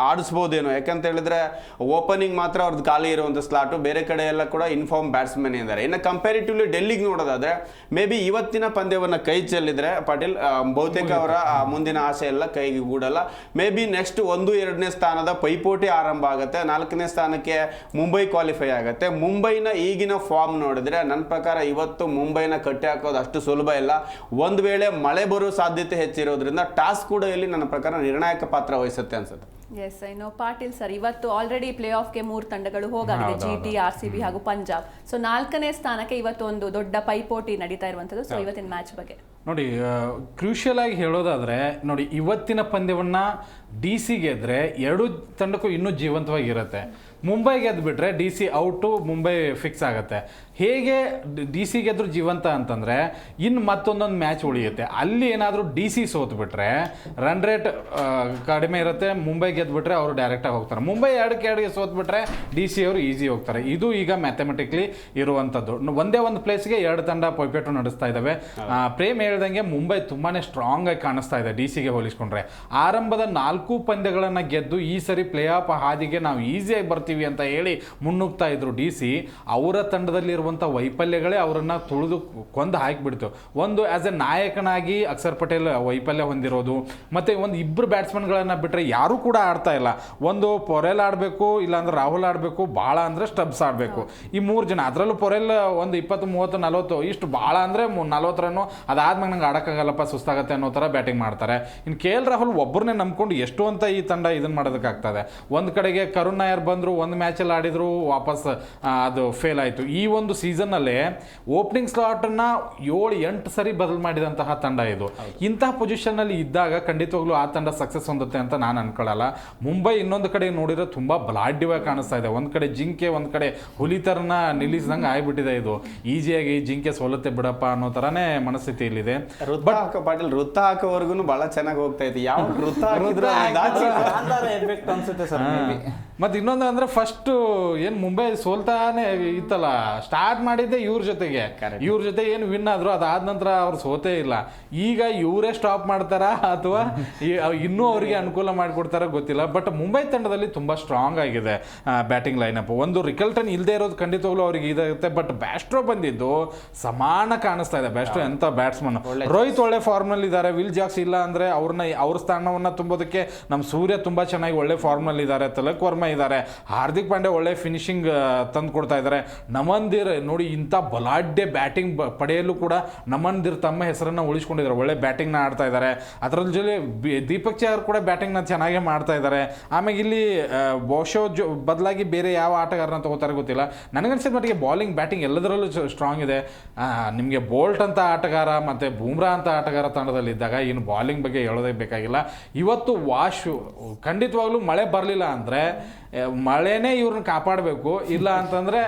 ಆಡಿಸ್ಬೋದೇನೋ. ಯಾಕಂತ ಹೇಳಿದ್ರೆ ಓಪನಿಂಗ್ ಮಾತ್ರ ಅವ್ರದ್ದು ಖಾಲಿ ಇರುವಂಥ ಸ್ಲಾಟು, ಬೇರೆ ಕಡೆ ಎಲ್ಲ ಕೂಡ ಇನ್ಫಾರ್ಮ್ ಬ್ಯಾಟ್ಸ್ಮನ್ ಇದ್ದಾರೆ. ಇನ್ನು ಕಂಪ್ಯಾರಿಟಿವ್ಲಿ ಡೆಲ್ಲಿಗೆ ನೋಡೋದಾದ್ರೆ ಮೇ ಬಿ ಇವತ್ತಿನ ಪಂದ್ಯವನ್ನು ಕೈ ಚೆಲ್ಲಿದ್ರೆ ಪಾಟೀಲ್ ಬಹುತೇಕ ಅವರ ಮುಂದಿನ ಆಸೆ ಎಲ್ಲ ಕೈಗೆ ಗೂಡಲ್ಲ. ಮೇ ಬಿ ನೆಕ್ಸ್ಟ್ 1-2ನೇ ಸ್ಥಾನದ ಪೈಪೋಟಿ ಆರಂಭ ಆಗುತ್ತೆ. 4ನೇ ಸ್ಥಾನಕ್ಕೆ ಮುಂಬೈ ಕ್ವಾಲಿಫೈ ಆಗುತ್ತೆ. ಮುಂಬೈನ ಈಗಿನ ಫಾರ್ಮ್ ನೋಡಿದ್ರೆ ನನ್ನ ಪ್ರಕಾರ ಇವತ್ತು ಮುಂಬೈನ ಕಟ್ಟಿ ಹಾಕೋದು ಅಷ್ಟು ಸುಲಭ ಇಲ್ಲ. ಒಂದು ವೇಳೆ ಮಳೆ ಬರೋ ಸಾಧ್ಯತೆ ಹೆಚ್ಚಿರೋದ್ರಿಂದ ಟಾಸ್ ಕೂಡ ಇಲ್ಲಿ ನನ್ನ ಪ್ರಕಾರ ನಿರ್ಣಾಯಕ ಪಾತ್ರ ವಹಿಸುತ್ತೆ ಅನ್ಸುತ್ತೆ. ಇನ್ನು ಪಾಟೀಲ್ ಸರ್, ಇವತ್ತು ಆಲ್ರೆಡಿ ಪ್ಲೇ ಆಫ್ಗೆ 3 ತಂಡಗಳು ಹೋಗಾಗಿದೆ, GT, RCB ಹಾಗೂ ಪಂಜಾಬ್. ಸೊ 4ನೇ ಸ್ಥಾನಕ್ಕೆ ಇವತ್ತು ಒಂದು ದೊಡ್ಡ ಪೈಪೋಟಿ ನಡೀತಾ ಇರುವಂತದ್ದು. ಸೊ ಇವತ್ತಿನ ಮ್ಯಾಚ್ ಬಗ್ಗೆ ನೋಡಿ, ಕ್ರೂಷಿಯಲ್ ಆಗಿ ಹೇಳೋದಾದ್ರೆ ನೋಡಿ, ಇವತ್ತಿನ ಪಂದ್ಯವನ್ನ DC ಗೆದ್ರೆ ಎರಡೂ ತಂಡಕ್ಕೂ ಇನ್ನೂ ಜೀವಂತವಾಗಿರುತ್ತೆ. ಮುಂಬೈ ಗೆದ್ಬಿಟ್ರೆ DC ಔಟು, ಮುಂಬೈ ಫಿಕ್ಸ್ ಆಗುತ್ತೆ. ಹೇಗೆ DC ಗೆದ್ರು ಜೀವಂತ ಅಂತಂದ್ರೆ ಇನ್ನು ಮತ್ತೊಂದೊಂದು ಮ್ಯಾಚ್ ಉಳಿಯುತ್ತೆ. ಅಲ್ಲಿ ಏನಾದರೂ DC ಸೋತ್ಬಿಟ್ರೆ ರನ್ ರೇಟ್ ಕಡಿಮೆ ಇರುತ್ತೆ. ಮುಂಬೈ ಗೆದ್ಬಿಟ್ರೆ ಅವರು ಡೈರೆಕ್ಟಾಗಿ ಹೋಗ್ತಾರೆ. ಮುಂಬೈ 2-2ಗೆ ಸೋತ್ಬಿಟ್ರೆ DC ಅವರು ಈಸಿ ಹೋಗ್ತಾರೆ. ಇದು ಈಗ ಮ್ಯಾಥಮೆಟಿಕ್ಲಿ ಇರುವಂಥದ್ದು. ಒಂದೇ ಒಂದು ಪ್ಲೇಸ್ಗೆ 2 ತಂಡ ಪೈಪೋಟಿ ನಡೆಸ್ತಾ ಇದ್ದಾವೆ. ಪ್ರೇಮ್ ಹೇಳ್ದಂಗೆ ಮುಂಬೈ ತುಂಬಾನೇ ಸ್ಟ್ರಾಂಗ್ ಆಗಿ ಕಾಣಿಸ್ತಾ ಇದೆ DCಗೆ ಹೋಲಿಸ್ಕೊಂಡ್ರೆ. ಆರಂಭದ 4 ಪಂದ್ಯಗಳನ್ನು ಗೆದ್ದು ಈ ಸರಿ ಪ್ಲೇ ಆಫ್ ಹಾದಿಗೆ ನಾವು ಈಸಿಯಾಗಿ ಬರ್ತೀವಿ ಅಂತ ಹೇಳಿ ಮುನ್ನುಗ್ತಾ ಇದ್ರು DC. ಅವರ ತಂಡದಲ್ಲಿರುವಂಥ ವೈಫಲ್ಯಗಳೇ ಅವರನ್ನ ತುಳಿದು ಕೊಂದು ಹಾಕಿಬಿಡ್ತು. ಒಂದು ಆಸ್ ಎ ನಾಯಕನಾಗಿ ಅಕ್ಷರ್ ಪಟೇಲ್ ವೈಫಲ್ಯ ಹೊಂದಿರೋದು, ಮತ್ತೆ ಒಂದು 2 ಬ್ಯಾಟ್ಸ್ಮನ್ಗಳನ್ನ ಬಿಟ್ಟರೆ ಯಾರೂ ಕೂಡ ಆಡ್ತಾ ಇಲ್ಲ. ಒಂದು ಪೊರೆಲ್ ಆಡಬೇಕು, ಇಲ್ಲಾಂದ್ರೆ ರಾಹುಲ್ ಆಡಬೇಕು, ಭಾಳ ಅಂದರೆ ಸ್ಟಬ್ಸ್ ಆಡಬೇಕು. ಈ 3 ಜನ, ಅದರಲ್ಲೂ ಪೊರೆಲ್ ಒಂದು 20, 30, 40 ಇಷ್ಟು ಭಾಳ ಅಂದರೆ 40 ರನ್ನು, ಅದಾದ್ಮೇಲೆ ನಂಗೆ ಆಡೋಕ್ಕಾಗಲ್ಲಪ್ಪ, ಸುಸ್ತಾಗತ್ತೆ ಅನ್ನೋ ಥರ ಬ್ಯಾಟಿಂಗ್ ಮಾಡ್ತಾರೆ. ಇನ್ನು KL ರಾಹುಲ್ ಒಬ್ಬರನ್ನೇ ನಂಬ್ಕೊಂಡು ಎಷ್ಟು ಅಂತ ಈ ತಂಡ ಇದನ್ನು ಮಾಡೋದಕ್ಕಾಗ್ತದೆ. ಒಂದು ಕಡೆಗೆ ಕರುಣ್ ನಾಯರ್ ಬಂದರು, ಒಂದು ಮ್ಯಾಚಲ್ಲಿ ಆಡಿದ್ರು, ವಾಪಸ್ ಅದು ಫೇಲ್ ಆಯಿತು. ಈ ಒಂದು ಸೀಸನ್ನಲ್ಲೇ ಓಪನಿಂಗ್ ಸ್ಲಾಟನ್ನ 7-8 ಸರಿ ಬದಲು ಮಾಡಿದಂತಹ ತಂಡ ಇದು. ಇಂತಹ ಪೊಸಿಷನ್ನಲ್ಲಿ ಇದ್ದಾಗ ಖಂಡಿತವಾಗ್ಲೂ ಆ ತಂಡ ಸಕ್ಸಸ್ ಹೊಂದುತ್ತೆ ಅಂತ ನಾನು ಅನ್ಕೊಳ್ಳಲ್ಲ. ಮುಂಬೈ ಇನ್ನೊಂದು ಕಡೆ ನೋಡಿರೋ ತುಂಬ ಬಲಾಢ್ಯವಾಗಿ ಕಾಣಿಸ್ತಾ ಇದೆ. ಒಂದು ಕಡೆ ಜಿಂಕೆ, ಒಂದು ಕಡೆ ಹುಲಿ ಥರನ ನಿಲ್ಲಿಸಿದಂಗೆ ಆಗ್ಬಿಟ್ಟಿದೆ. ಇದು ಈಸಿಯಾಗಿ ಜಿಂಕೆ ಸೋಲುತ್ತೆ ಬಿಡಪ್ಪ ಅನ್ನೋ ಥರನೇ ಮನಸ್ಥಿತಿ ಇಲ್ಲಿದೆ. ಪಾಟೀಲ್ ವೃತ್ತ ಹಾಕೋವರೆಗೂ ಬಹಳ ಚೆನ್ನಾಗಿ ಹೋಗ್ತಾ ಇತ್ತು. ಯಾವ ವೃತ್ತ ಎಫೆಕ್ಟ್ ಅನ್ಸುತ್ತೆ ಸರ್. ಮತ್ತು ಇನ್ನೊಂದು ಅಂದರೆ ಫಸ್ಟು ಏನು ಮುಂಬೈ ಸೋಲ್ತಾನೆ ಇತ್ತಲ್ಲ, ಸ್ಟಾರ್ಟ್ ಮಾಡಿದ್ದೆ ಇವ್ರ ಜೊತೆಗೆ, ಇವ್ರ ಜೊತೆ ಏನು ವಿನ್ ಆದ್ರು ಅದಾದ ನಂತರ ಅವ್ರು ಸೋತೇ ಇಲ್ಲ. ಈಗ ಇವರೇ ಸ್ಟಾಪ್ ಮಾಡ್ತಾರಾ ಅಥವಾ ಇನ್ನೂ ಅವರಿಗೆ ಅನುಕೂಲ ಮಾಡಿಕೊಡ್ತಾರ ಗೊತ್ತಿಲ್ಲ. ಬಟ್ ಮುಂಬೈ ತಂಡದಲ್ಲಿ ತುಂಬ ಸ್ಟ್ರಾಂಗ್ ಆಗಿದೆ ಬ್ಯಾಟಿಂಗ್ ಲೈನಪ್. ಒಂದು ರಿಕಲ್ಟನ್ ಇಲ್ಲದೆ ಇರೋದು ಖಂಡಿತವಾಗ್ಲೂ ಅವ್ರಿಗೆ ಇದಾಗುತ್ತೆ. ಬಟ್ ಬ್ಯಾಸ್ಟ್ರೋ ಬಂದಿದ್ದು ಸಮಾನ ಕಾಣಿಸ್ತಾ ಇದೆ. ಬ್ಯಾಸ್ಟ್ರೋ ಎಂತ ಬ್ಯಾಟ್ಸ್ಮನ್. ರೋಹಿತ್ ಒಳ್ಳೆ ಫಾರ್ಮ್ನಲ್ಲಿ ಇದ್ದಾರೆ, ವಿಲ್ ಜಾಕ್ಸ್ ಇಲ್ಲ ಅಂದರೆ ಅವ್ರ ಸ್ಥಾನವನ್ನು ತುಂಬೋದಕ್ಕೆ ನಮ್ಮ ಸೂರ್ಯ ತುಂಬ ಚೆನ್ನಾಗಿ ಒಳ್ಳೆ ಫಾರ್ಮ್ನಲ್ಲಿ ಇದ್ದಾರೆ, ತಿಲಕ್ ವರ್ಮಾ ಇದ್ದಾರೆ, ಹಾರ್ದಿಕ್ ಪಾಂಡ್ಯ ಒಳ್ಳೆ ಫಿನಿಶಿಂಗ್ ತಂದು ಕೊಡ್ತಾ ಇದ್ದಾರೆ. ನಮನ್ದೀರ್ ನೋಡಿ, ಇಂಥ ಬಲಾಢ್ಯ ಬ್ಯಾಟಿಂಗ್ ಪಡೆಯಲು ಕೂಡ ನಮನ್ದೀರ್ ತಮ್ಮ ಹೆಸರನ್ನು ಉಳಿಸ್ಕೊಂಡಿದ್ದಾರೆ, ಒಳ್ಳೆ ಬ್ಯಾಟಿಂಗ್ನ ಆಡ್ತಾ ಇದ್ದಾರೆ. ಅದರ ಜೊತೆ ದೀಪಕ್ ಚಹರ್ ಕೂಡ ಬ್ಯಾಟಿಂಗ್ನ ಚೆನ್ನಾಗೇ ಮಾಡ್ತಾ ಇದ್ದಾರೆ. ಆಮೇಲೆ ಇಲ್ಲಿ ಬೋಶೋ ಬದಲಾಗಿ ಬೇರೆ ಯಾವ ಆಟಗಾರನ ತಗೋತಾರೆ ಗೊತ್ತಿಲ್ಲ. ನನಗನ್ಸಿದ ಮಟ್ಟಿಗೆ ಬಾಲಿಂಗ್ ಬ್ಯಾಟಿಂಗ್ ಎಲ್ಲದರಲ್ಲೂ ಸ್ಟ್ರಾಂಗ್ ಇದೆ. ನಿಮಗೆ ಬೋಲ್ಟ್ ಅಂತ ಆಟಗಾರ ಮತ್ತು ಬೂಮ್ರಾ ಅಂತ ಆಟಗಾರ ತಂಡದಲ್ಲಿದ್ದಾಗ ಇನ್ನು ಬಾಲಿಂಗ್ ಬಗ್ಗೆ ಹೇಳೋದೇ ಬೇಕಾಗಿಲ್ಲ. ಇವತ್ತು ಖಂಡಿತವಾಗ್ಲೂ ಮಳೆ ಬರಲಿಲ್ಲ ಅಂದರೆ ಮಳೆನೇ ಇವ್ರನ್ನ ಕಾಪಾಡಬೇಕು, ಇಲ್ಲ ಅಂತಂದರೆ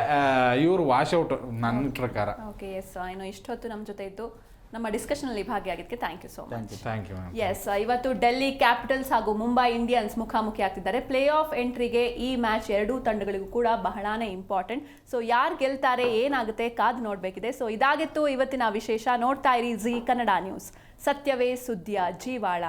ಇವರು ವಾಶ್ ಔಟ್ ನನ್ನ ಪ್ರಕಾರ. ಓಕೆ, ಎಸ್, ಇನ್ನು ಇಷ್ಟೊತ್ತು ನಮ್ಮ ಜೊತೆ ಇದ್ದು ನಮ್ಮ ಡಿಸ್ಕಷನಲ್ಲಿ ಭಾಗಿಯಾಗಿದ್ದಕ್ಕೆ thank you so much. Thank you ma'am. Yes, ಇವತ್ತು ಡೆಲ್ಲಿ ಕ್ಯಾಪಿಟಲ್ಸ್ ಹಾಗೂ ಮುಂಬೈ ಇಂಡಿಯನ್ಸ್ ಮುಖಾಮುಖಿ ಆಗ್ತಿದ್ದಾರೆ. ಪ್ಲೇ ಆಫ್ ಎಂಟ್ರಿಗೆ ಈ ಮ್ಯಾಚ್ ಎರಡೂ ತಂಡಗಳಿಗೂ ಕೂಡ ಬಹಳಾನೇ ಇಂಪಾರ್ಟೆಂಟ್. ಸೊ ಯಾರು ಗೆಲ್ತಾರೆ, ಏನಾಗುತ್ತೆ ಕಾದು ನೋಡಬೇಕಿದೆ. ಸೊ ಇದಾಗಿತ್ತು ಇವತ್ತಿನ ವಿಶೇಷ. ನೋಡ್ತಾ ಇರಿ ಜಿ ಕನ್ನಡ ನ್ಯೂಸ್, ಸತ್ಯವೇ ಸುದ್ದಿಯ ಜೀವಾಳ.